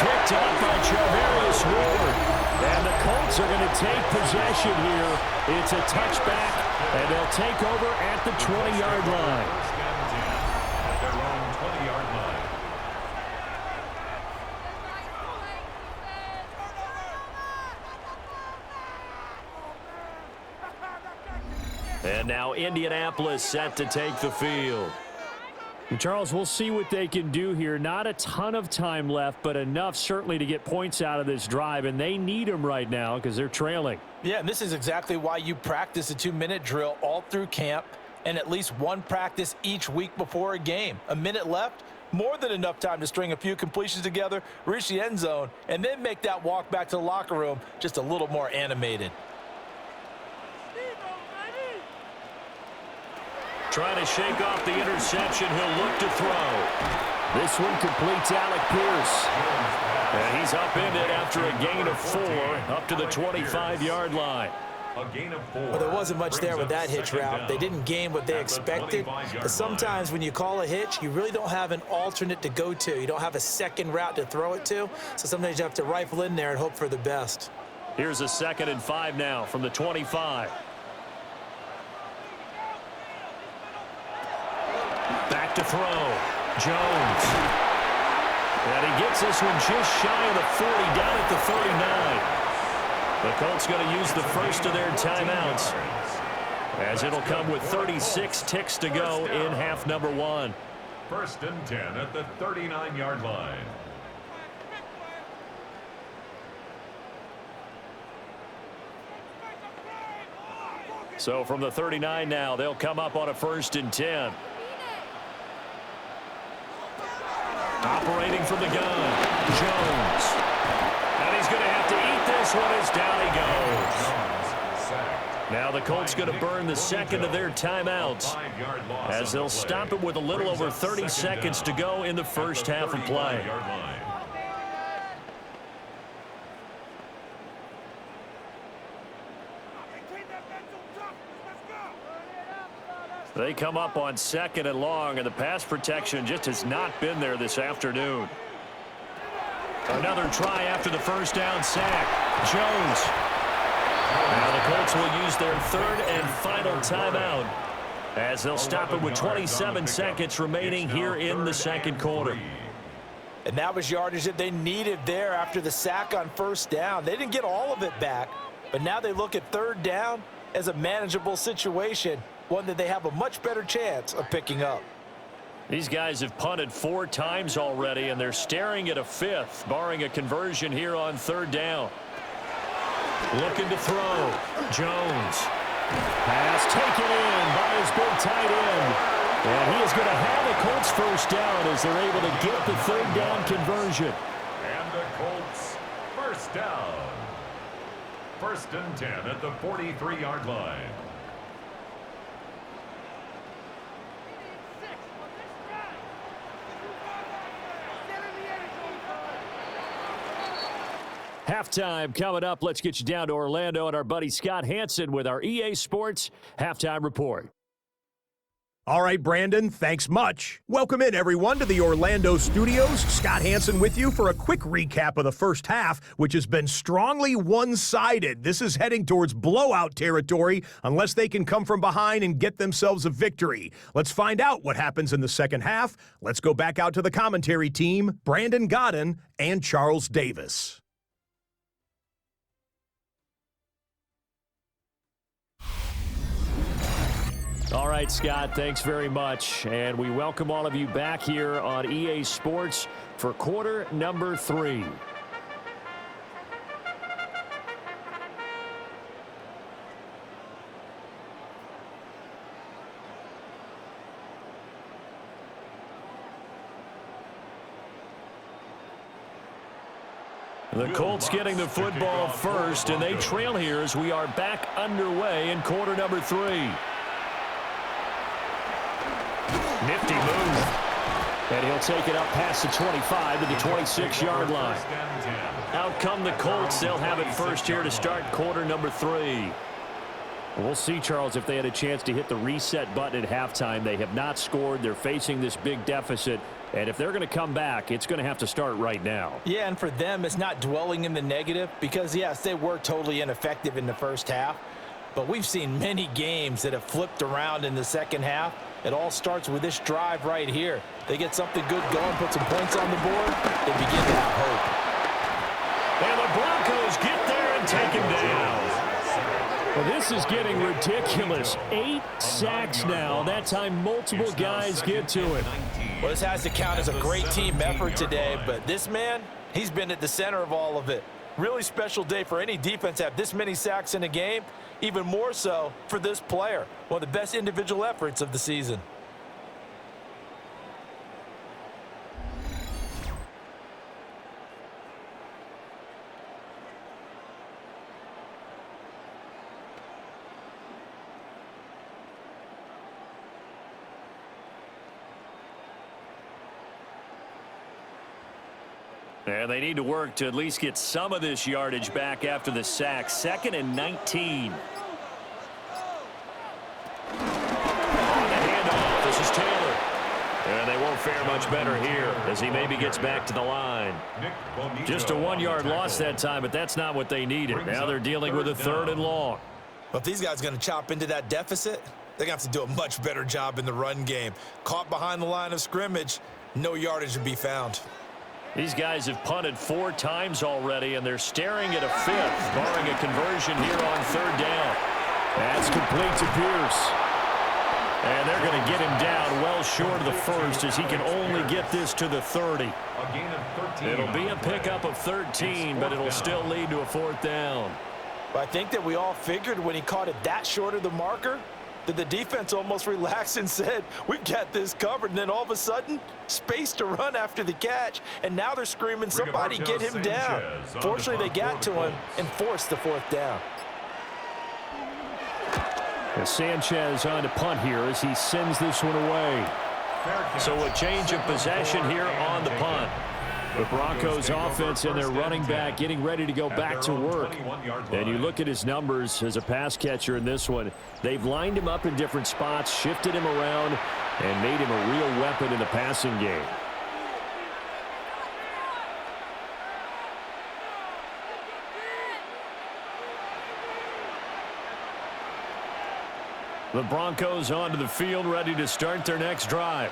Picked up by Charvarius Ward. And the Colts are going to take possession here. It's a touchback, and they'll take over at the 20-yard line.
At their own 20-yard line.
And now Indianapolis set to take the field.
And Charles, we'll see what they can do here. Not a ton of time left, but enough certainly to get points out of this drive, and they need them right now because they're trailing.
Yeah, and this is exactly why you practice a 2-minute drill all through camp and at least one practice each week before a game. A minute left, more than enough time to string a few completions together, reach the end zone, and then make that walk back to the locker room just a little more animated.
Trying to shake off the interception. He'll look to throw. This one completes Alec Pierce. And he's upended after a gain of 4 up to the 25-yard line.
A gain of 4.
Well, there wasn't much there with that hitch route. They didn't gain what they expected. But sometimes when you call a hitch, you really don't have an alternate to go to. You don't have a second route to throw it to. So sometimes you have to rifle in there and hope for the best.
Here's a 2nd and 5 now from the 25. Back to throw. Jones. And he gets this one just shy of the 40, down at the 39. The Colts going to use the first of their timeouts, as it'll come with 36 ticks to go in half number 1.
1st and 10 at the 39-yard line.
So from the 39 now, they'll come up on a 1st and 10. Operating from the gun, Jones. And he's going to have to eat this one as down he goes. Now the Colts going to burn the 2nd of their timeouts, as they'll stop it with a little over 30 seconds to go in the first half of play. They come up on 2nd and long, and the pass protection just has not been there this afternoon. Another try after the first down sack. Jones. Now the Colts will use their 3rd and final timeout, as they'll stop it with 27 seconds remaining here in the 2nd quarter.
And that was yardage that they needed there after the sack on 1st down. They didn't get all of it back, but now they look at 3rd down as a manageable situation, one that they have a much better chance of picking up.
These guys have punted 4 times already, and they're staring at a 5th, barring a conversion here on 3rd down. Looking to throw. Jones. Pass taken in by his big tight end. And he is going to have the Colts 1st down as they're able to get the 3rd down conversion.
And the Colts 1st down. 1st and 10 at the 43-yard line.
Halftime coming up. Let's get you down to Orlando and our buddy Scott Hansen with our EA Sports Halftime Report.
All right, Brandon, thanks much. Welcome in, everyone, to the Orlando studios. Scott Hansen with you for a quick recap of the first half, which has been strongly one-sided. This is heading towards blowout territory unless they can come from behind and get themselves a victory. Let's find out what happens in the second half. Let's go back out to the commentary team, Brandon Godden and Charles Davis.
All right, Scott, thanks very much. And we welcome all of you back here on EA Sports for quarter number 3. The Colts getting the football first, and they trail here as we are back underway in quarter number 3. Nifty move. And he'll take it up past the 25 to the 26-yard line. Out come the Colts. They'll have it first here to start quarter number 3. We'll see, Charles, if they had a chance to hit the reset button at halftime. They have not scored. They're facing this big deficit. And if they're going to come back, it's going to have to start right now.
Yeah, and for them, it's not dwelling in the negative because, yes, they were totally ineffective in the first half. But we've seen many games that have flipped around in the second half. It all starts with this drive right here. They get something good going, put some points on the board, they begin to have hope.
And the Broncos get there and take him down. Well, this is getting ridiculous. 8 sacks now. That time multiple guys get to it.
Well, this has to count as a great team effort today, but this man, he's been at the center of all of it. Really special day for any defense to have this many sacks in a game. Even more so for this player. One of the best individual efforts of the season.
And they need to work to at least get some of this yardage back after the sack. 2nd and 19. On the handoff, this is Taylor. And they won't fair him much better here as he maybe gets back to the line. Just a 1-yard loss that time, but that's not what they needed. Now they're dealing with a 3rd and long.
Well, if these guys are going to chop into that deficit, they're going to have to do a much better job in the run game. Caught behind the line of scrimmage, no yardage to be found.
These guys have punted 4 times already, and they're staring at a 5th, barring a conversion here on 3rd down.
That's complete to Pierce. And they're going to get him down well short of the 1st as he can only get this to the 30.
It'll be a pickup of 13, but it'll still lead to a 4th down.
I think that we all figured when he caught it that short of the marker that the defense almost relaxed and said, we've got this covered. And then all of a sudden, space to run after the catch. And now they're screaming, somebody get him down. Fortunately, they got to him and forced the 4th down.
And Sanchez on to punt here as he sends this one away.
So a change of possession here on the punt.
The Broncos offense and their running back getting ready to go back to work. And you look at his numbers as a pass catcher in this one. They've lined him up in different spots, shifted him around, and made him a real weapon in the passing game. The Broncos onto the field, ready to start their next drive.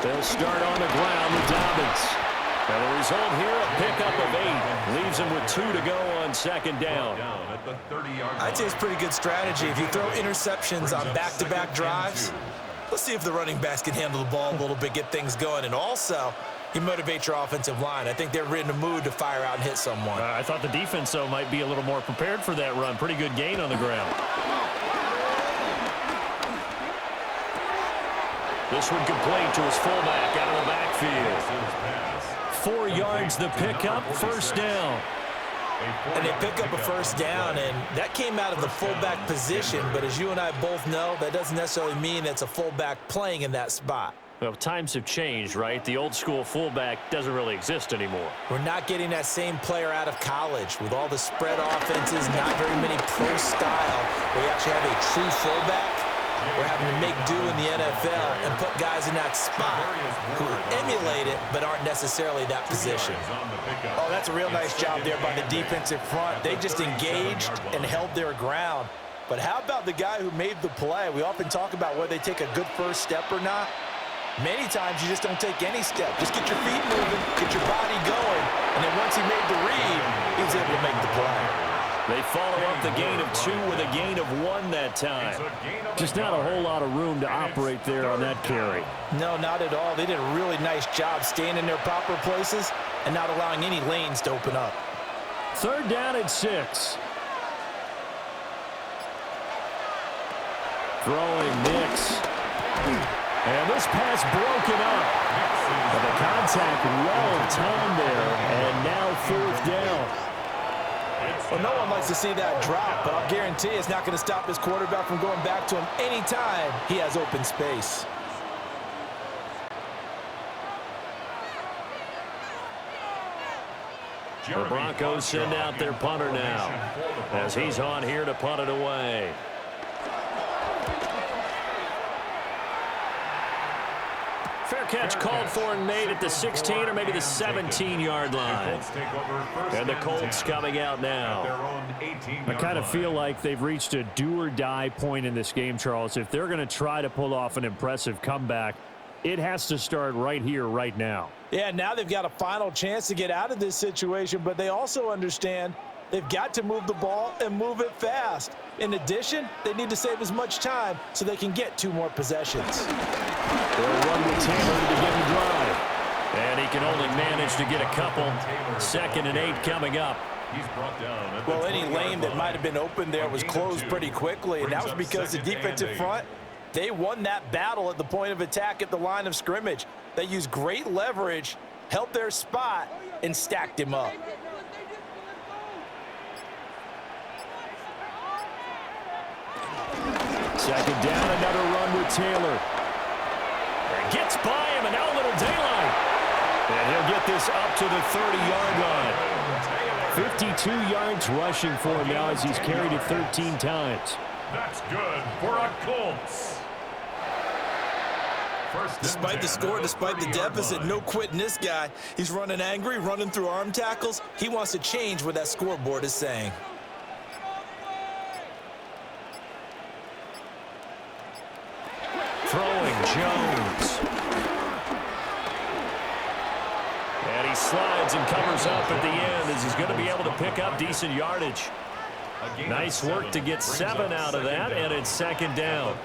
They'll start on the ground with Dobbins. And the result here, a pickup of 8. Leaves him with 2 to go on 2nd down.
I'd say it's pretty good strategy. If you throw interceptions on back-to-back drives, let's see if the running backs can handle the ball a little bit, get things going. And also, you motivate your offensive line. I think they're in the mood to fire out and hit someone.
I thought the defense, though, might be a little more prepared for that run. Pretty good gain on the ground.
This one complete to his fullback out of the backfield. 4 yards the pickup, 1st down.
And they pick up a 1st down, and that came out of the fullback position. But as you and I both know, that doesn't necessarily mean it's a fullback playing in that spot.
Well, times have changed, right? The old school fullback doesn't really exist anymore.
We're not getting that same player out of college with all the spread offenses, not very many pro style, where you actually have a true fullback. We're having to make do in the NFL and put guys in that spot who emulate it but aren't necessarily that position.
Oh, that's a real nice job there by the defensive front. They just engaged and held their ground. But how about the guy who made the play? We often talk about whether they take a good first step or not. Many times you just don't take any step. Just get your feet moving, get your body going, and then once he made the read, he was able to make the play.
They follow up the gain of 2 with a gain of 1 that time.
Just not a whole lot of room to operate there on that carry.
No, not at all. They did a really nice job staying in their proper places and not allowing any lanes to open up.
3rd down and 6. Throwing Nix. And this pass broken up. But the contact well timed there, and now 4th down.
Well, no one likes to see that drop, but I'll guarantee it's not going to stop his quarterback from going back to him anytime he has open space.
The Broncos send out their punter now as he's on here to punt it away. Fair catch called for and made at the 16 or maybe the 17-yard line. And the Colts coming out now.
I kind of feel like they've reached a do-or-die point in this game, Charles. If they're going to try to pull off an impressive comeback, it has to start right here, right now.
Yeah, now they've got a final chance to get out of this situation, but they also understand they've got to move the ball and move it fast. In addition, they need to save as much time so they can get 2 more possessions.
They'll run with Taylor to begin the drive.
And he can only manage to get a couple. 2nd and 8 coming up.
Well, any lane that might have been open there was closed pretty quickly, and that was because the defensive front, they won that battle at the point of attack at the line of scrimmage. They used great leverage, held their spot, and stacked him up.
Second down, another run with Taylor.
Gets by him, and now a little daylight.
And he'll get this up to the 30-yard line. 52 yards rushing for him now as he's carried it 13 times.
That's good for a Colts.
Despite the score, despite the deficit, no quitting this guy. He's running angry, running through arm tackles. He wants to change what that scoreboard is saying.
Throwing Jones. And he slides and covers up at the end as he's going to be able to pick up decent yardage. Nice work to get 7 out of that, and it's second down.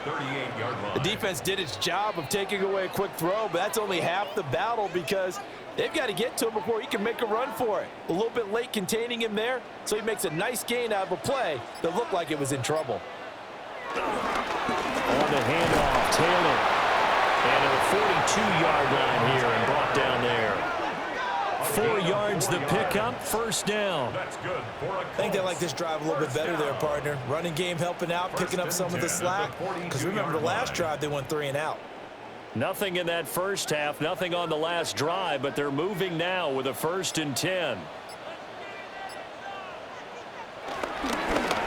The defense did its job of taking away a quick throw, but that's only half the battle because they've got to get to him before he can make a run for it. A little bit late containing him there, so he makes a nice gain out of a play that looked like it was in trouble.
On the handoff, Taylor. And at the 42-yard line here and brought down there. 4 yards the pickup, first down.
I think they like this drive a little bit better there, partner. Running game helping out, picking up some of the slack. Because remember the last drive, they went 3 and out.
Nothing in that first half, nothing on the last drive, but they're moving now with a 1st and 10.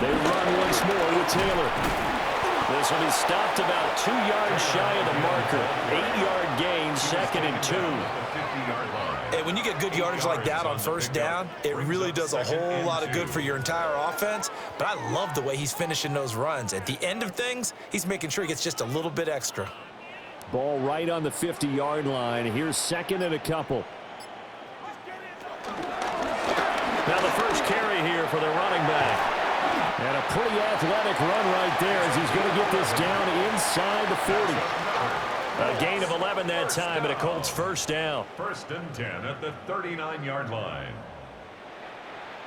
They run once more with Taylor. This one is stopped about 2 yards shy of the marker. 8-yard gain, 2nd and 2.
And when you get good yardage like that on first down, it really does a whole lot of good for your entire offense. But I love the way he's finishing those runs. At the end of things, he's making sure he gets just a little bit extra.
Ball right on the 50-yard line. Here's 2nd and a couple.
Now the first carry here for the running back.
And a pretty athletic run right there as he's going to get this down inside the 40.
A gain of 11 that time, and a Colts first down.
1st and 10 at the 39-yard line.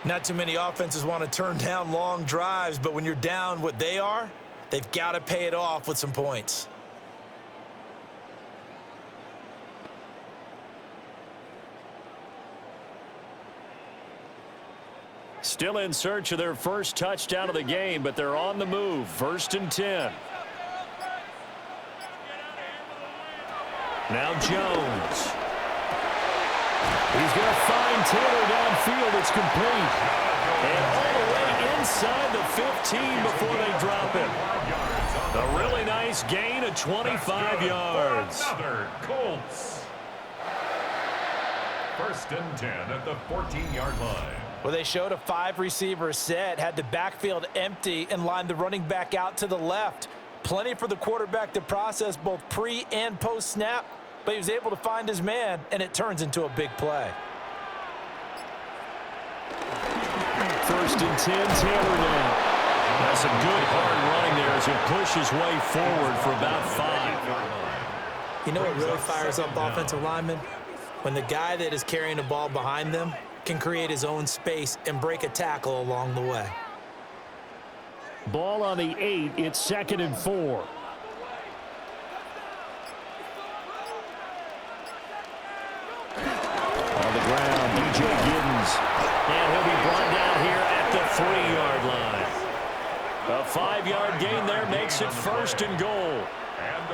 Not too many offenses want to turn down long drives, but when you're down what they are, they've got to pay it off with some points.
Still in search of their first touchdown of the game, but they're on the move. 1st and 10. Now Jones. He's going to find Taylor downfield. It's complete. And all the way inside the 15 before they drop him. A really nice gain of 25 yards.
Another Colts. 1st and 10 at the 14-yard line.
Well, they showed a 5-receiver set, had the backfield empty, and lined the running back out to the left. Plenty for the quarterback to process both pre- and post-snap, but he was able to find his man, and it turns into a big play.
1st and 10, Taylor now. That's some good hard running there as he pushes way forward for about 5.
You know what really fires up offensive linemen? When the guy that is carrying the ball behind them can create his own space and break a tackle along the way.
Ball on the 8. It's 2nd and 4.
On the ground, DJ Giddens. And he'll be brought down here at the 3-yard line. A 5-yard gain there makes it 1st and goal.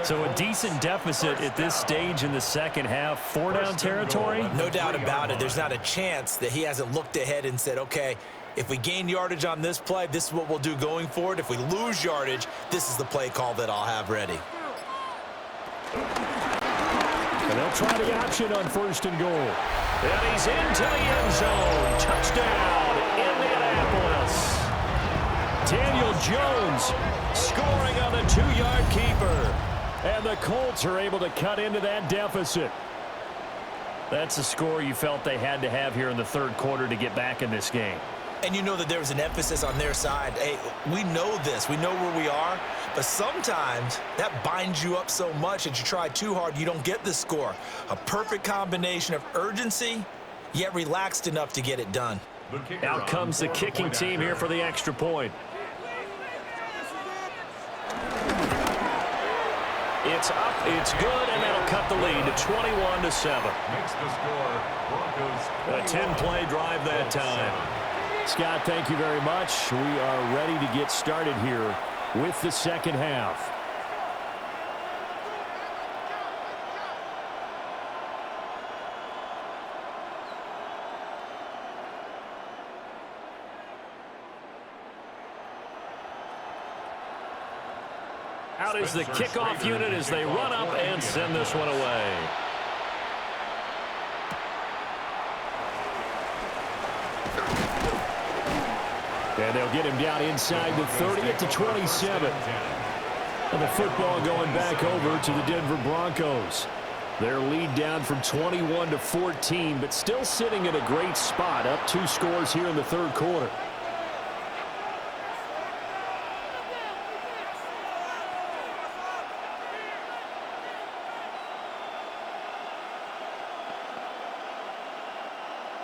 So a decent deficit at this stage in the second half. 4-down territory?
No doubt about it. There's not a chance that he hasn't looked ahead and said, okay, if we gain yardage on this play, this is what we'll do going forward. If we lose yardage, this is the play call that I'll have ready.
And they'll try the option on 1st and goal. And he's into the end zone. Touchdown, Indianapolis. Daniel Jones scoring on the 2-yard keeper. And the Colts are able to cut into that deficit. That's a score you felt they had to have here in the 3rd quarter to get back in this game.
And you know that there was an emphasis on their side. Hey, we know this. We know where we are. But sometimes that binds you up so much that you try too hard, you don't get the score. A perfect combination of urgency, yet relaxed enough to get it done.
Out comes the kicking team here for the extra point. It's up, it's good, and that'll cut the lead to 21-7.
Makes the score Broncos.
A 10-play drive that time.
Scott, thank you very much. We are ready to get started here with the second half.
Out is the kickoff unit as they run up and send this one away. And they'll get him down inside the 30 at the 27. And the football going back over to the Denver Broncos. Their lead down from 21 to 14, but still sitting in a great spot, up 2 scores here in the third quarter.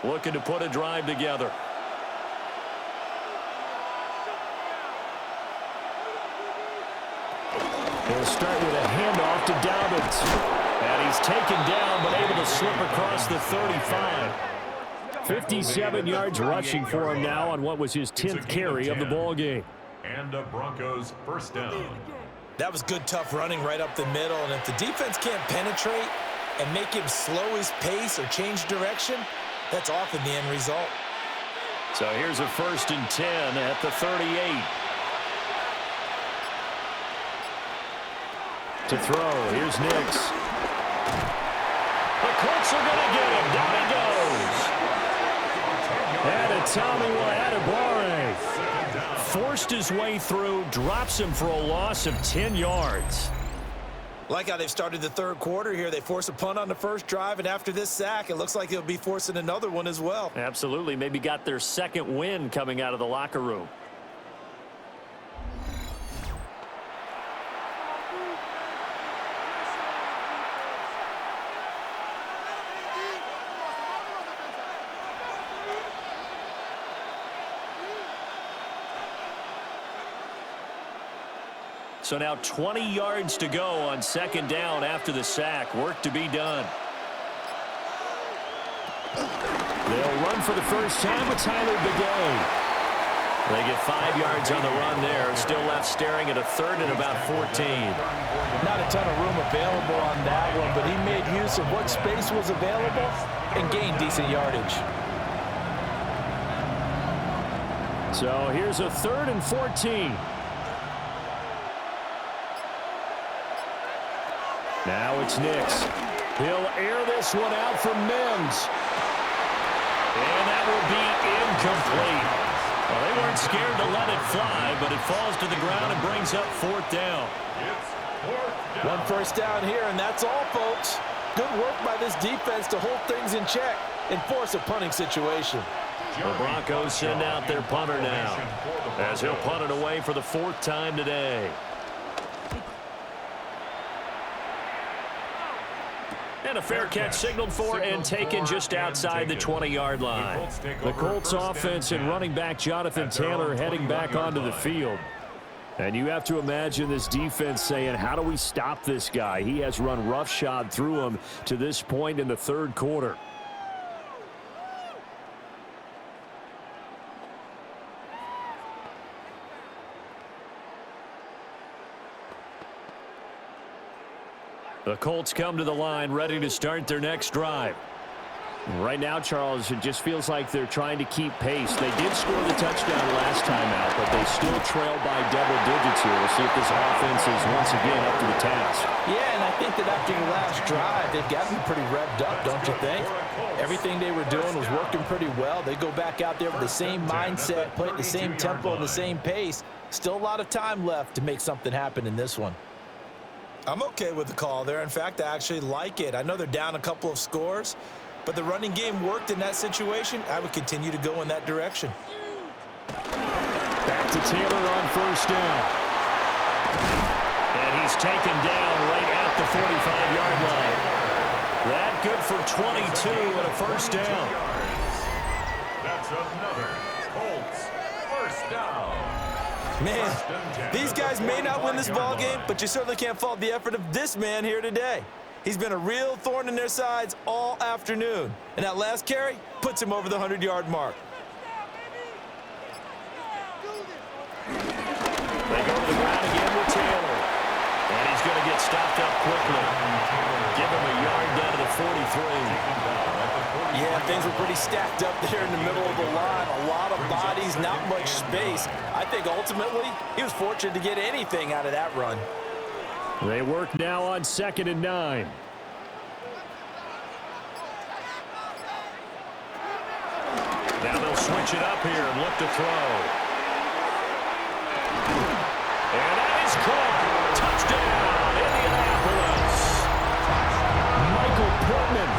Looking to put a drive together. He'll start with a handoff to Dobbins. And he's taken down, but able to slip across the 35. 57 yards rushing for him now on what was his 10th carry of the ball game.
And the Broncos first down.
That was good, tough running right up the middle. And if the defense can't penetrate and make him slow his pace or change direction, that's often the end result.
So here's a 1st and 10 at the 38. To throw, here's Nix. The Colts are going to get him. Down he goes. And a Tommy Adebawore forced his way through, drops him for a loss of 10 yards.
Like how they've started the third quarter here. They force a punt on the first drive, and after this sack, it looks like they'll be forcing another one as well.
Absolutely. Maybe got their second win coming out of the locker room. So now 20 yards to go on 2nd down after the sack. Work to be done. They'll run for the first time with Tyler Bidet. They get 5 yards on the run there. Still left staring at a 3rd and about 14.
Not a ton of room available on that one, but he made use of what space was available and gained decent yardage.
So here's a 3rd and 14. Now it's Nix. He'll air this one out from Mims. And that will be incomplete. Well, they weren't scared to let it fly, but it falls to the ground and brings up 4th down.
One first down here, and that's all, folks. Good work by this defense to hold things in check and force a punting situation.
The Broncos send out their punter now, as he'll punt it away for the 4th time today. And a fair catch signaled for and taken just outside the 20-yard line. The Colts offense and running back Jonathan Taylor heading back onto the field. And you have to imagine this defense saying, how do we stop this guy? He has run roughshod through him to this point in the third quarter. The Colts come to the line ready to start their next drive. Right now, Charles, it just feels like they're trying to keep pace. They did score the touchdown last time out, but they still trail by double digits here. We'll see if this offense is once again up to the task.
Yeah, and I think that after the last drive, they've got to be pretty revved up, don't you think? Everything they were doing was working pretty well. They go back out there with the same mindset, play at the same tempo and the same pace. Still a lot of time left to make something happen in this one.
I'm okay with the call there. In fact, I actually like it. I know they're down a couple of scores, but the running game worked in that situation. I would continue to go in that direction.
Back to Taylor on first down. And he's taken down right at the 45-yard line. That good for 22 and a first down.
That's another Colts first down.
Man, these guys may not win this ball game, but you certainly can't fault the effort of this man here today. He's been a real thorn in their sides all afternoon. And that last carry puts him over the 100-yard mark.
They go to the ground again with Taylor. And he's going to get stopped up quickly. Give him a yard down to the 43.
Yeah, things were pretty stacked up there in the middle of the line. A lot of bodies, not much space. I think ultimately he was fortunate to get anything out of that run.
They work now on 2nd and 9.
Now they'll switch it up here and look to throw. And that is caught. Touchdown, Indianapolis.
Michael Pittman,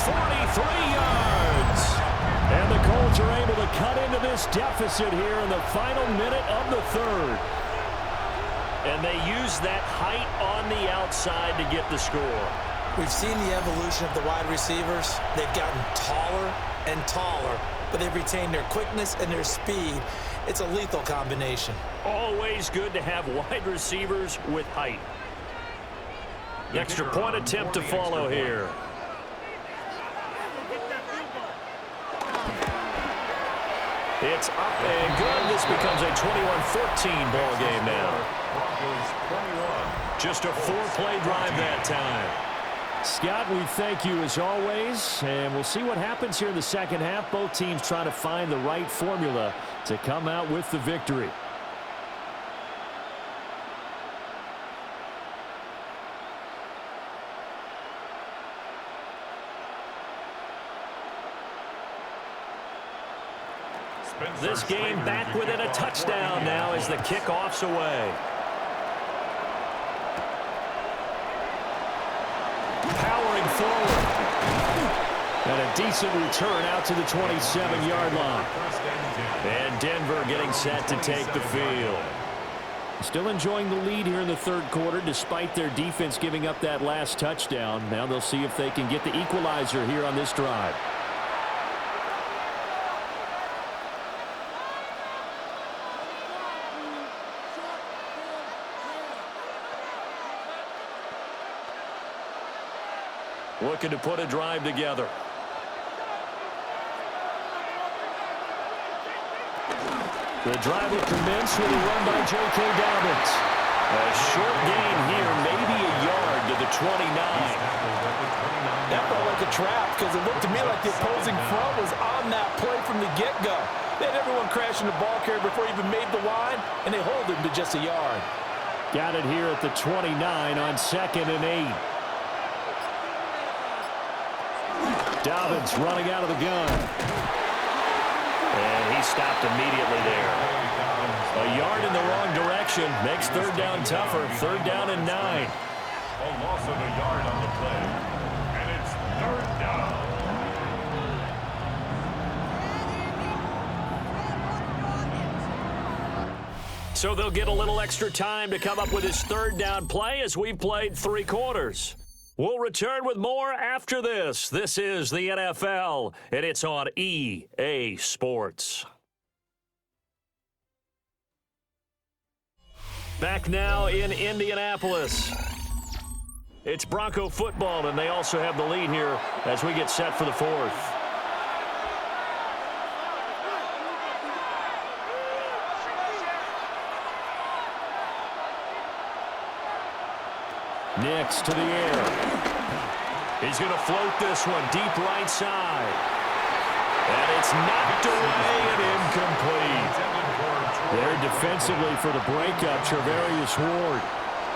43 yards.
and the Colts are able to cut into this deficit here in the final minute of the third.
And they use that height on the outside to get the score.
We've seen the evolution of the wide receivers. They've gotten taller and taller, but they've retained their quickness and their speed. It's a lethal combination.
Always good to have wide receivers with height. The extra point attempt to follow here. It's up and good. This becomes a 21-14 ball game now. Just a 4-play drive that time.
Scott, we thank you as always, and we'll see what happens here in the second half. Both teams trying to find the right formula to come out with the victory.
This game back within a touchdown now as the kickoff's away.
Powering forward. And a decent return out to the 27-yard line.
And Denver getting set to take the field.
Still enjoying the lead here in the third quarter despite their defense giving up that last touchdown. Now they'll see if they can get the equalizer here on this drive.
Looking to put a drive together.
The drive will commence with a run by J.K. Dobbins.
A short gain here, maybe a yard to the 29.
That felt like a trap because it looked to me like the opposing front was on that play from the get-go. They had everyone crashing the ball carrier before he even made the line, and they hold him to just a yard.
Got it here at the 29 on 2nd and 8. Dobbins running out of the gun.
And he stopped immediately there. A yard in the wrong direction makes third down tougher. 3rd down and 9.
A loss of a yard on the play. And it's 3rd down.
So they'll get a little extra time to come up with his 3rd down play as we've played 3 quarters. We'll return with more after this. This is the NFL, and it's on EA Sports. Back now in Indianapolis. It's Bronco football, and they also have the lead here as we get set for the 4th.
Nix to the air.
He's going to float this one deep right side. And it's knocked away and incomplete.
There defensively for the breakup, Charvarius Ward.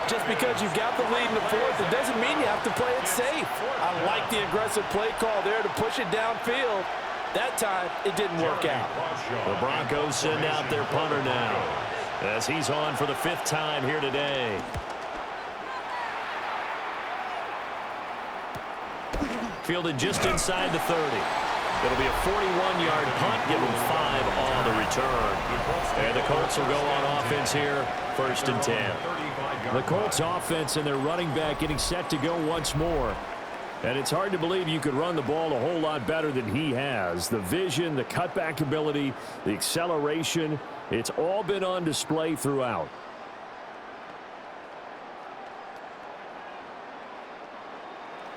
Just because you've got the lead in the 4th, it doesn't mean you have to play it safe. I like the aggressive play call there to push it downfield. That time, it didn't work out.
The Broncos send out their punter now as he's on for the 5th time here today. Fielded just inside the 30. It'll be a 41-yard punt, give them 5 on the return. And the Colts will go on offense here, 1st and 10.
The Colts offense and their running back getting set to go once more. And it's hard to believe you could run the ball a whole lot better than he has. The vision, the cutback ability, the acceleration, it's all been on display throughout.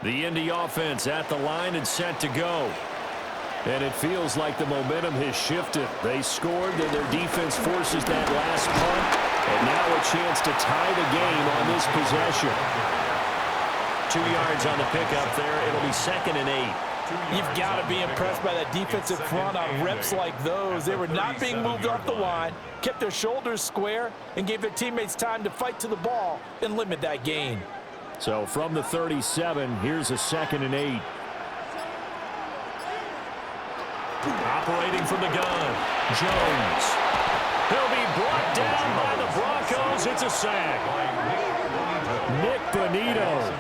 The Indy offense at the line and set to go.
And it feels like the momentum has shifted. They scored, then their defense forces that last punt. And now a chance to tie the game on this possession.
2 yards on the pickup there. It'll be 2nd and 8.
You've got to be impressed by that defensive front on reps like those. They were not being moved off the line, kept their shoulders square, and gave their teammates time to fight to the ball and limit that gain.
So from the 37, here's a 2nd and 8.
Operating from the gun, Jones. He'll be brought down by the Broncos. It's a sack.
Nick Bonito.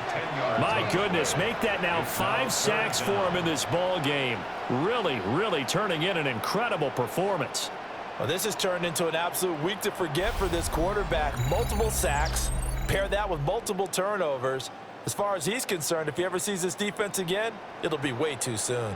My goodness, make that now 5 sacks for him in this ball game. Really turning in an incredible performance.
Well, this has turned into an absolute week to forget for this quarterback. Multiple sacks, pair that with multiple turnovers. As far as he's concerned, if he ever sees this defense again, it'll be way too soon.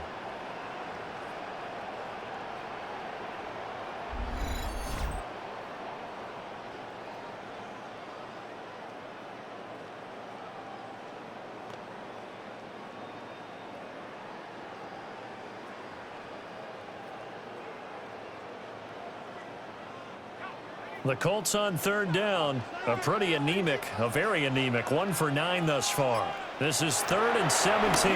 The Colts on 3rd down. A very anemic 1 for 9 thus far. This is 3rd and 17.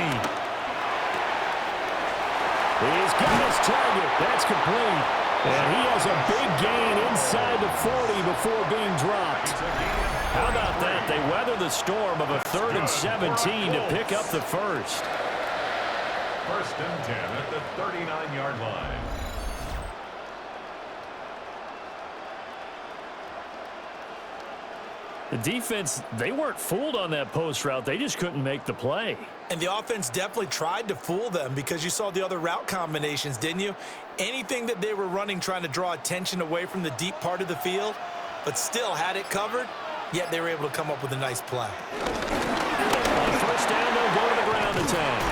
He's got his target. That's complete. And he has a big gain inside the 40 before being dropped.
How about that? They weather the storm of a 3rd and 17 to pick up the first.
1st and 10 at the 39-yard line.
The defense, they weren't fooled on that post route. They just couldn't make the play.
And the offense definitely tried to fool them because you saw the other route combinations, didn't you? Anything that they were running trying to draw attention away from the deep part of the field, but still had it covered, yet they were able to come up with a nice play.
On 1st down, they'll go to the ground attack.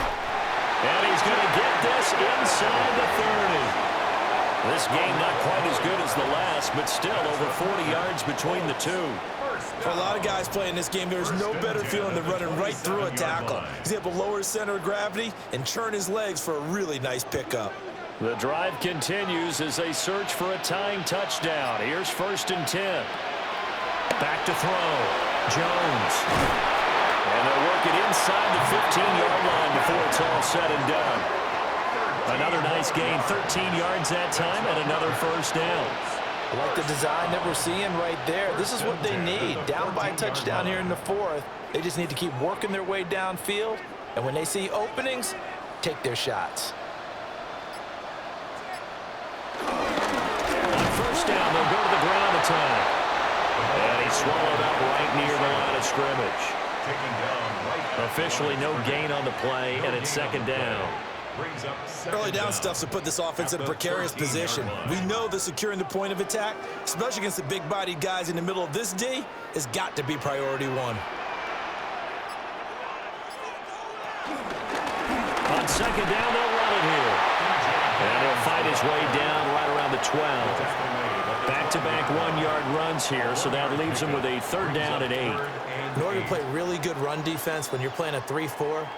And he's going to get this inside the 30. This game not quite as good as the last, but still over 40 yards between the two.
For a lot of guys playing this game, there's no better feeling than running right through a tackle. He's able to lower his center of gravity and churn his legs for a really nice pickup.
The drive continues as they search for a tying touchdown. Here's 1st and 10. Back to throw. Jones. And they'll work it inside the 15-yard line before it's all said and done. Another nice gain, 13 yards that time, and another 1st down.
I like the design that we're seeing right there. This is what they need. Down by a touchdown here in the 4th. They just need to keep working their way downfield. And when they see openings, take their shots.
On 1st down, they'll go to the ground attack. And he's swallowed up right near the line of scrimmage. Officially no gain on the play, and it's 2nd down.
Early down stuff to put this offense in a precarious position. We know that securing the point of attack, especially against the big-bodied guys in the middle of this D, has got to be priority 1.
On 2nd down, they'll run it here. And he'll fight his way down right around the 12. Back-to-back 1-yard runs here, so that leaves him with a 3rd down and 8.
In order to play really good run defense when you're playing a 3-4,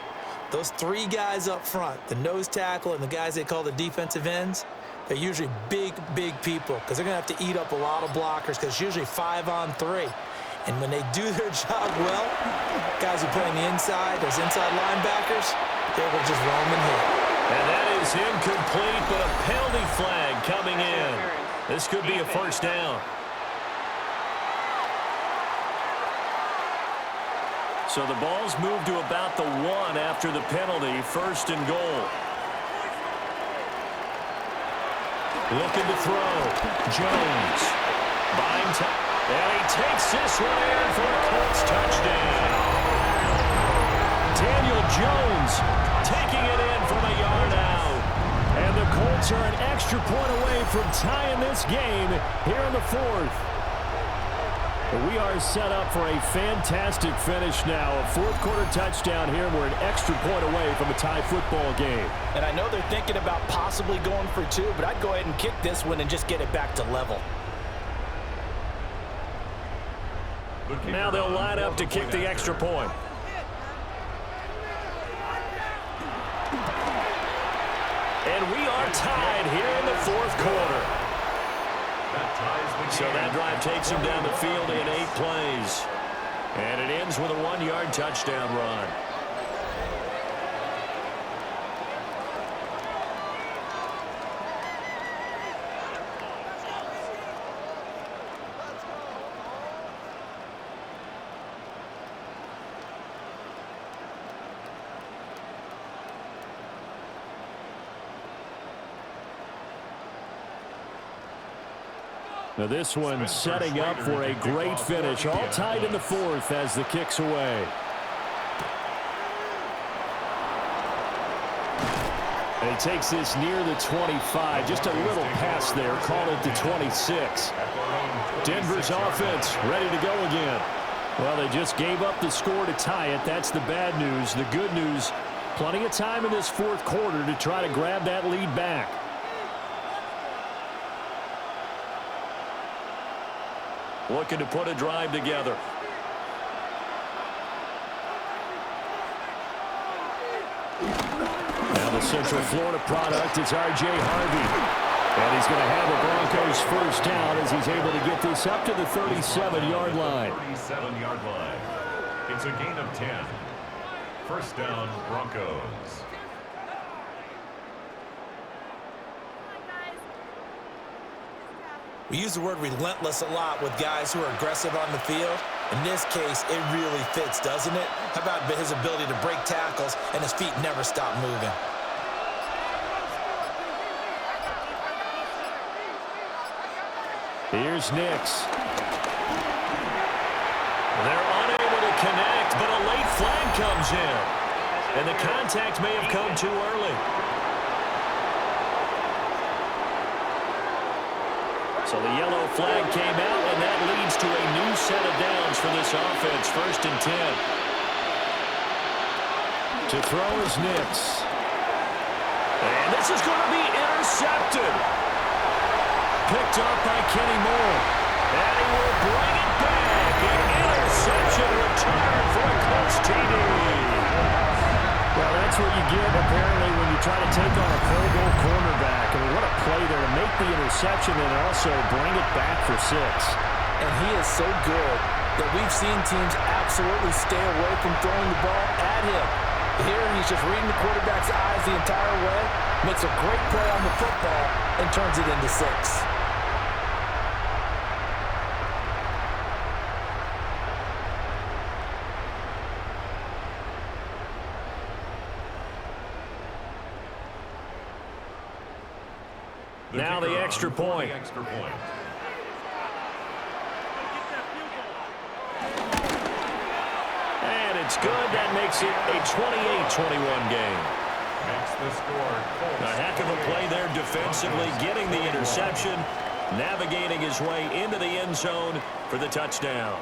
those 3 guys up front, the nose tackle and the guys they call the defensive ends, they're usually big people because they're going to have to eat up a lot of blockers because it's usually 5 on 3. And when they do their job well, guys who play on the inside, those inside linebackers, they will just roam and hit.
And that is incomplete, but a penalty flag coming in. This could be a 1st down. So the ball's moved to about the 1 after the penalty, 1st and goal. Looking to throw. Jones. Buying time. And he takes this one in for a Colts touchdown. Daniel Jones taking it in from a yard out. And the Colts are an extra point away from tying this game here in the 4th. We are set up for a fantastic finish now. A 4th quarter touchdown here. We're an extra point away from a tie football game.
And I know they're thinking about possibly going for 2, but I'd go ahead and kick this one and just get it back to level.
Now they'll line up to kick the extra point. And we are tied here in the 4th quarter. So that drive takes him down the field in 8 plays. And it ends with a 1-yard touchdown run.
Now this one setting up for a great finish. All tied in the fourth as the kick's away. And he takes this near the 25. Just a little pass there. Call it the 26. Denver's offense ready to go again. Well, they just gave up the score to tie it. That's the bad news. The good news, plenty of time in this fourth quarter to try to grab that lead back.
Looking to put a drive together.
Now the Central Florida product is R.J. Harvey. And he's going to have the Broncos first down as he's able to get this up to the 37-yard line.
37-yard line. It's a gain of 10. First down, Broncos.
We use the word relentless a lot with guys who are aggressive on the field. In this case, it really fits, doesn't it? How about his ability to break tackles and his feet never stop moving?
Here's Nix.
They're unable to connect, but a late flag comes in. And the contact may have come too early.
So the yellow flag came out, and that leads to a new set of downs for this offense. First and 10. To throw is Nix.
And this is going to be intercepted. Picked up by Kenny Moore. And he will bring it back. An interception return for a Colts TD.
Well, that's what you get, apparently, when you try to take on a Pro Bowl cornerback. I mean, what a play there to make the interception and also bring it back for 6.
And he is so good that we've seen teams absolutely stay away from throwing the ball at him. Here, he's just reading the quarterback's eyes the entire way, makes a great play on the football, and turns it into 6.
Now the extra point.
And
it's good. That makes it a 28-21 game.
Makes the score.
A heck of a play there defensively, getting the interception, navigating his way into the end zone for the touchdown.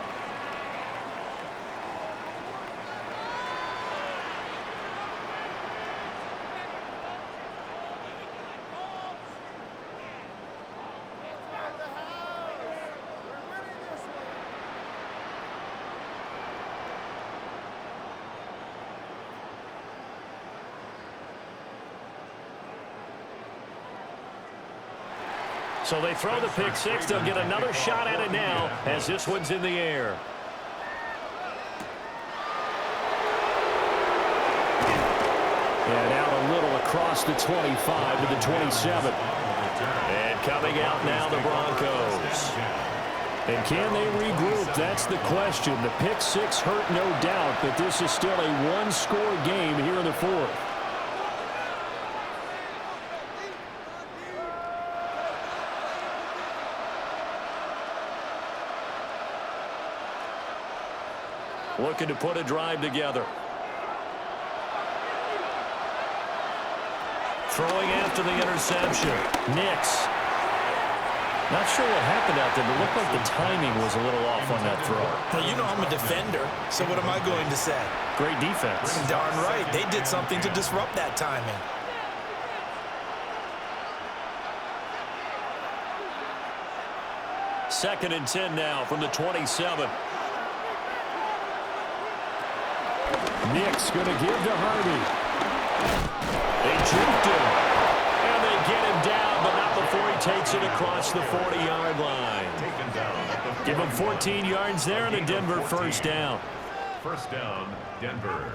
So they throw the pick six. They'll get another shot at it now as this one's in the air. And out a little across the 25 to the 27. And coming out now the Broncos. And can they regroup? That's the question. The pick six hurt, no doubt, but this is still a one-score game here in the fourth. Looking to put a drive together. Throwing after the interception. Nix. Not sure what happened out there, but it looked like the timing was a little off on that throw.
Well, you know I'm a defender, so what am I going to say?
Great defense.
Darn right. They did something to disrupt that timing.
Second and 10 now from the 27.
Nick's going to give to Harvey.
They juked him. And they get him down, but not before he takes it across the 40-yard line. Give him 14 yards there and a Denver first down.
First down, Denver.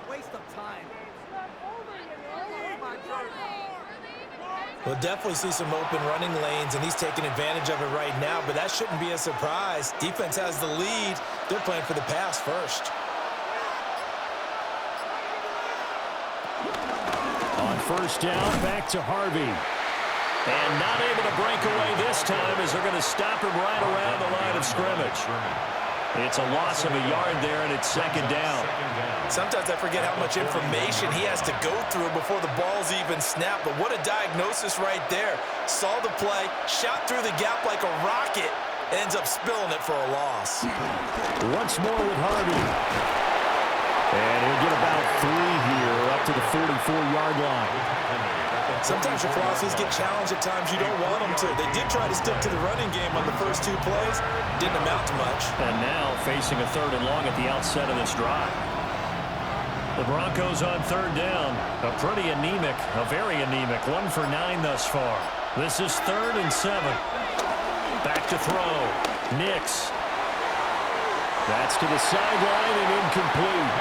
Waste of time.
We'll definitely see some open running lanes, and he's taking advantage of it right now, but that shouldn't be a surprise. Defense has the lead. They're playing for the pass first.
On first down, back to Harvey.
And not able to break away this time as they're going to stop him right around the line of scrimmage. It's a loss of a yard there, and it's second down.
Sometimes I forget how much information he has to go through before the ball's even snapped, but what a diagnosis right there. Saw the play, shot through the gap like a rocket, ends up spilling it for a loss.
Once more with Harvey. And he'll get about 3 here up to the 44-yard line.
Sometimes your philosophies get challenged at times you don't want them to. They did try to stick to the running game on the first 2 plays. Didn't amount to much.
And now facing a 3rd and long at the outset of this drive. The Broncos on 3rd down. A pretty anemic, a very anemic 1 for 9 thus far. This is 3rd and 7. Back to throw. Nix. That's to the sideline and incomplete.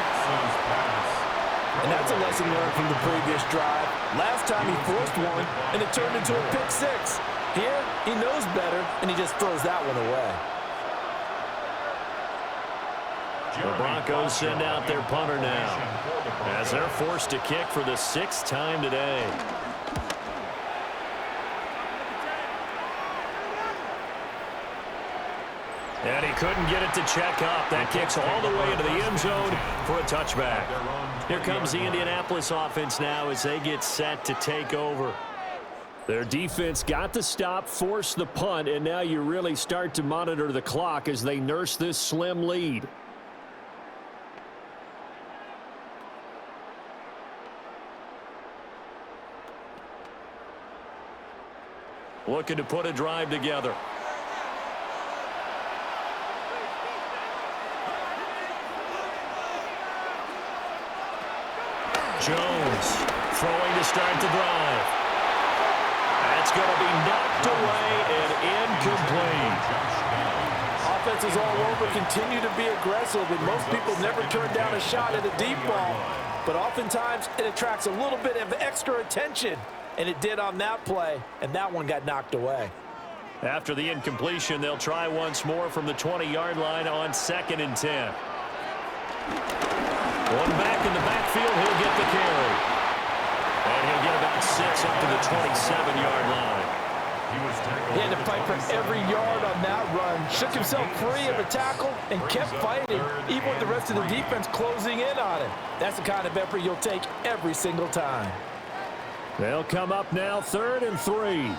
And that's a lesson learned from the previous drive. Last time he forced one, and it turned into a pick 6. Here, he knows better, and he just throws that one away.
The Broncos send out their punter now as they're forced to kick for the 6th time today. And he couldn't get it to check up. That kicks all the way into the end zone for a touchback. Here comes the Indianapolis offense now as they get set to take over.
Their defense got the stop, forced the punt, and now you really start to monitor the clock as they nurse this slim lead.
Looking to put a drive together. Jones throwing to start the drive. That's going to be knocked away and incomplete.
Offenses all over continue to be aggressive, and most people never turn down a shot at a deep ball. But oftentimes, it attracts a little bit of extra attention, and it did on that play, and that one got knocked away.
After the incompletion, they'll try once more from the 20-yard line on 2nd and 10. One back in the backfield, he'll get the carry. And he'll get about 6 up to the 27-yard line.
He had to fight for every yard on that run. Shook himself free of a tackle and kept fighting, even with the rest of the defense closing in on him. That's the kind of effort you'll take every single time.
They'll come up now 3rd and 3.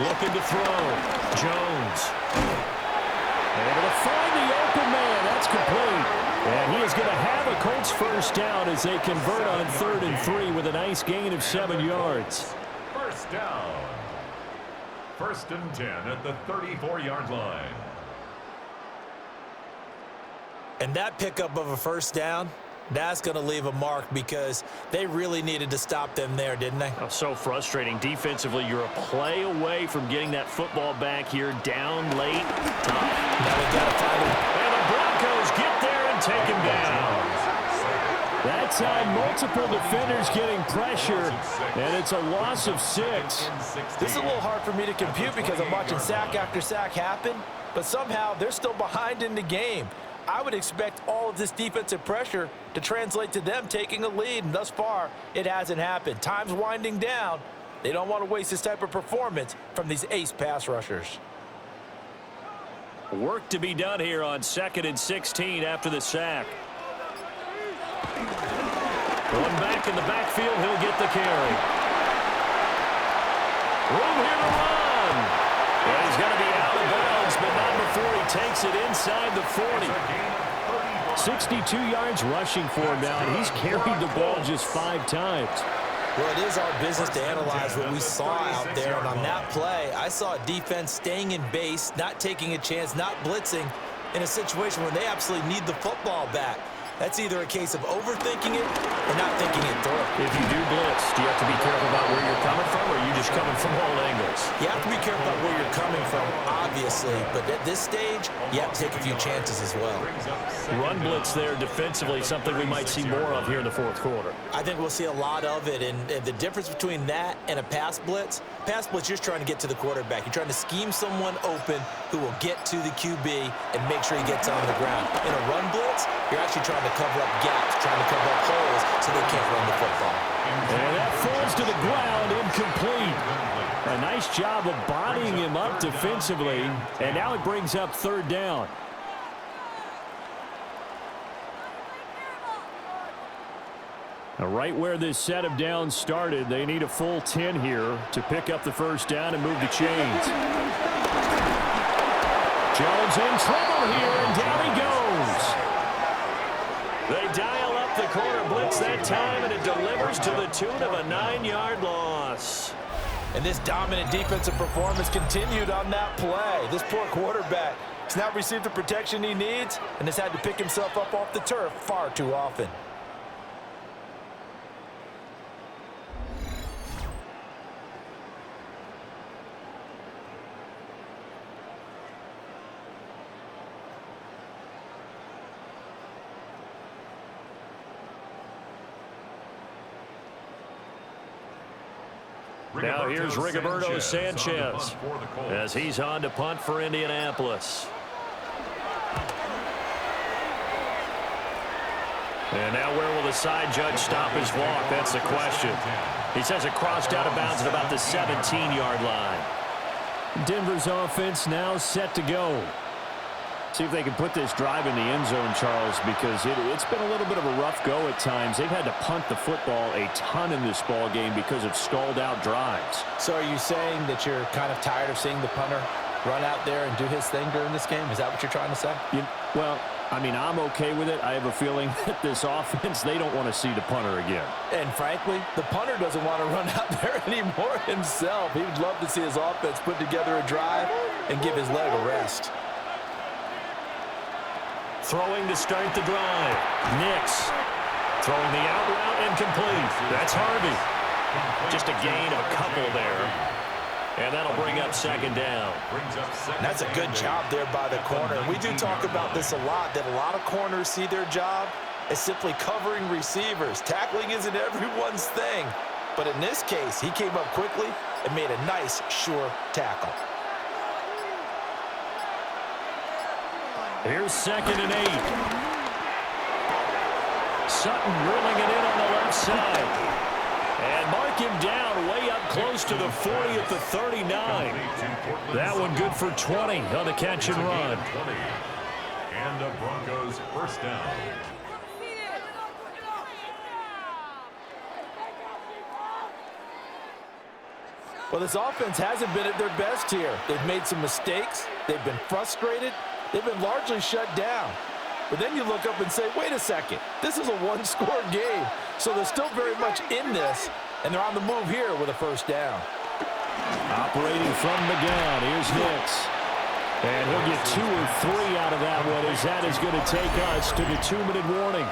Looking to throw. Jones.
Able to find the open man. That's complete. And he is going to have a Colts first down as they convert on 3rd and 3 with a nice gain of 7 yards.
First down. 1st and 10 at the 34-yard line.
And that pickup of a first down, that's going to leave a mark because they really needed to stop them there, didn't they?
Oh, so frustrating. Defensively, you're a play away from getting that football back here down late. Tough.
Now we got to find him.
And the Broncos get there and take him down.
That time, multiple defenders getting pressure, and it's a loss of 6.
This is a little hard for me to compute because I'm watching sack after sack happen, but somehow they're still behind in the game. I would expect all of this defensive pressure to translate to them taking a lead, and thus far, it hasn't happened. Time's winding down. They don't want to waste this type of performance from these ace pass rushers.
Work to be done here on 2nd and 16 after the sack. One back in the backfield, he'll get the carry. Room here to run. Well, he's going to be out of bounds, but not before he takes it inside the 40.
62 yards rushing for him now, and he's carried the ball just 5 times.
Well, it is our business to analyze what we saw out there, and on that play, I saw a defense staying in base, not taking a chance, not blitzing, in a situation where they absolutely need the football back. That's either a case of overthinking it or not thinking it through.
If you do blitz, do you have to be careful about where you're coming from, or are you just coverage coming from all angles.
You have to be careful about where you're coming from, obviously, but at this stage, you have to take a few chances as well.
Run blitz there defensively, something we might see more of here in the fourth quarter.
I think we'll see a lot of it, and the difference between that and a pass blitz, you're just trying to get to the quarterback. You're trying to scheme someone open who will get to the QB and make sure he gets on the ground. In a run blitz, you're actually trying to cover up gaps, trying to cover up holes so they can't run the football.
And that falls to the ground, incomplete. A nice job of bodying him up defensively, and now it brings up third down. Now, right where this set of downs started, they need a full 10 here to pick up the first down and move the chains. Jones in trouble here, and down he goes. They dial up the corner blitz that time, and it delivers to the tune of a 9-yard loss.
And this dominant defensive performance continued on that play. This poor quarterback has not received the protection he needs and has had to pick himself up off the turf far too often.
Now here's Rigoberto Sanchez as he's on to punt for Indianapolis. And now where will the side judge stop his walk? That's the question. He says it crossed out of bounds at about the 17-yard line.
Denver's offense now set to go. See if they can put this drive in the end zone, Charles, because it's been a little bit of a rough go at times. They've had to punt the football a ton in this ball game because of stalled-out drives.
So are you saying that you're kind of tired of seeing the punter run out there and do his thing during this game? Is that what you're trying to say?
Well, I mean, I'm okay with it. I have a feeling that this offense, they don't want to see the punter again.
And frankly, the punter doesn't want to run out there anymore himself. He would love to see his offense put together a drive and give his leg a rest.
Throwing to start the drive. Nix throwing the out route incomplete. That's Harvey. Just a gain of a couple there. And that'll bring up second down.
That's a good job there by the corner. We do talk about this a lot, that a lot of corners see their job as simply covering receivers. Tackling isn't everyone's thing. But in this case, he came up quickly and made a nice, sure tackle.
Here's 2nd and 8. Sutton drilling it in on the left side. And mark him down way up close to the 40 at the 39. That one good for 20 on the catch and run.
And the Broncos first down.
Well, this offense hasn't been at their best here. They've made some mistakes. They've been frustrated. They've been largely shut down. But then you look up and say, wait a second, this is a one-score game. So they're still very much in this, and they're on the move here with a first down.
Operating from the gun, here's Nix. And he'll get 2 or 3 out of that one, as that is going to take us to the 2-minute warning.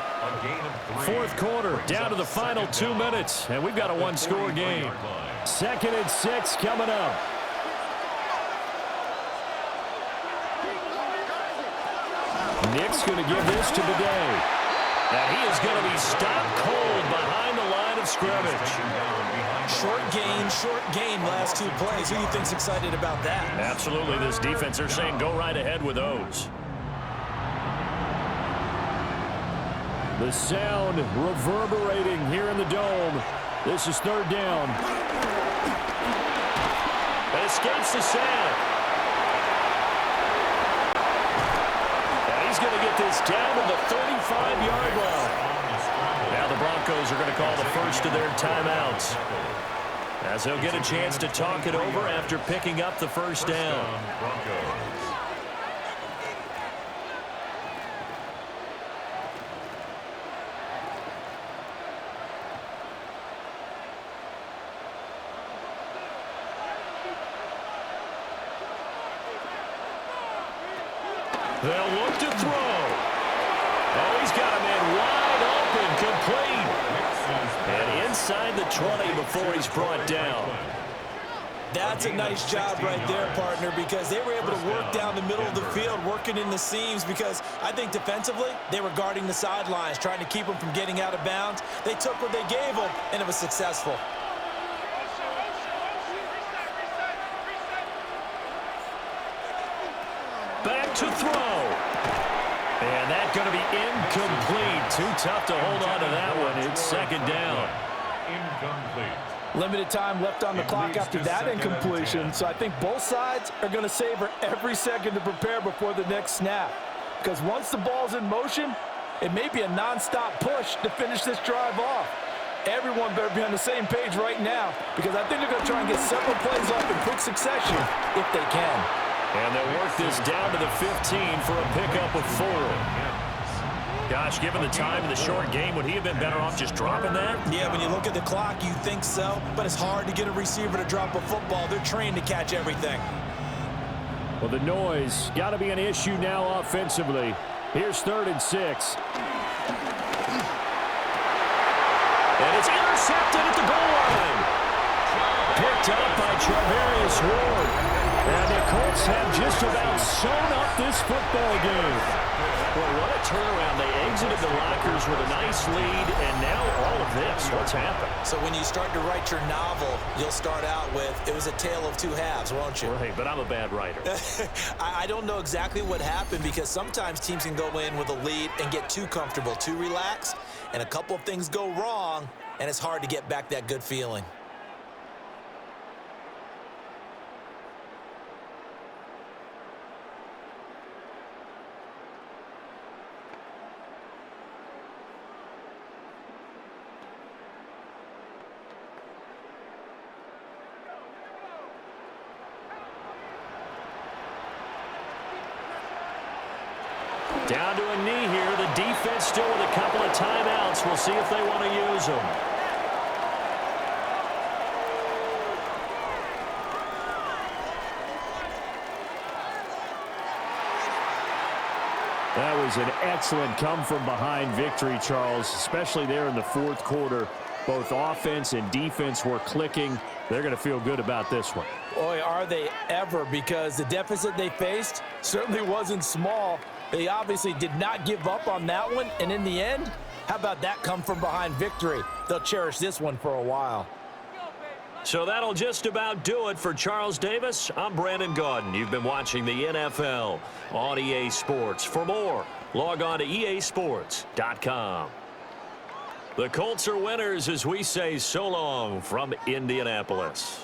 Fourth quarter, down to the final 2 minutes, and we've got a one-score game. 2nd and 6 coming up. Nick's going to give this to the day. And he is going to be stopped cold behind the line of scrimmage.
Short game, last 2 plays. Who do you think's excited about that?
Absolutely, this defense, they're saying go right ahead with those. The sound reverberating here in the dome. This is 3rd down. It escapes the sound. He's going to get this down to the 35-yard line. Now the Broncos are going to call the first of their timeouts, as they'll get a chance to talk it over after picking up the first down. They'll look to throw. Oh, he's got a man wide open, complete. And inside the 20 before he's brought down.
That's a nice job right there, partner, because they were able to work down the middle of the field, working in the seams, because I think defensively, they were guarding the sidelines, trying to keep them from getting out of bounds. They took what they gave them, and it was successful.
Back to throw. And that's going to be incomplete. Too tough to hold on to that one. It's second down.
Incomplete.
Limited time left on the clock after that incompletion, so I think both sides are going to savor every second to prepare before the next snap. Because once the ball's in motion, it may be a nonstop push to finish this drive off. Everyone better be on the same page right now, because I think they're going to try and get several plays off in quick succession if they can.
And they'll work this down to the 15 for a pickup of 4. Gosh, given the time in the short game, would he have been better off just dropping that?
Yeah, when you look at the clock, you think so, but it's hard to get a receiver to drop a football. They're trained to catch everything.
Well, the noise got to be an issue now offensively. Here's 3rd and 6.
And it's intercepted at the goal line. Picked up by Travarius Ward. And the Colts have just about sewn up this football game. Well, what a turnaround. They exited the lockers with a nice lead, and now all of this. What's happened?
So when you start to write your novel, you'll start out with, it was a tale of two halves, won't you?
Right, but I'm a bad writer.
I don't know exactly what happened, because sometimes teams can go in with a lead and get too comfortable, too relaxed, and a couple of things go wrong, and it's hard to get back that good feeling.
Down to a knee here. The defense still with a couple of timeouts. We'll see if they want to use them.
That was an excellent come-from-behind victory, Charles, especially there in the 4th quarter. Both offense and defense were clicking. They're going to feel good about this one.
Boy, are they ever, because the deficit they faced certainly wasn't small. They obviously did not give up on that one, and in the end, how about that come-from-behind victory? They'll cherish this one for a while.
So that'll just about do it for Charles Davis. I'm Brandon Gaudin. You've been watching the NFL on EA Sports. For more, log on to easports.com. The Colts are winners as we say so long from Indianapolis.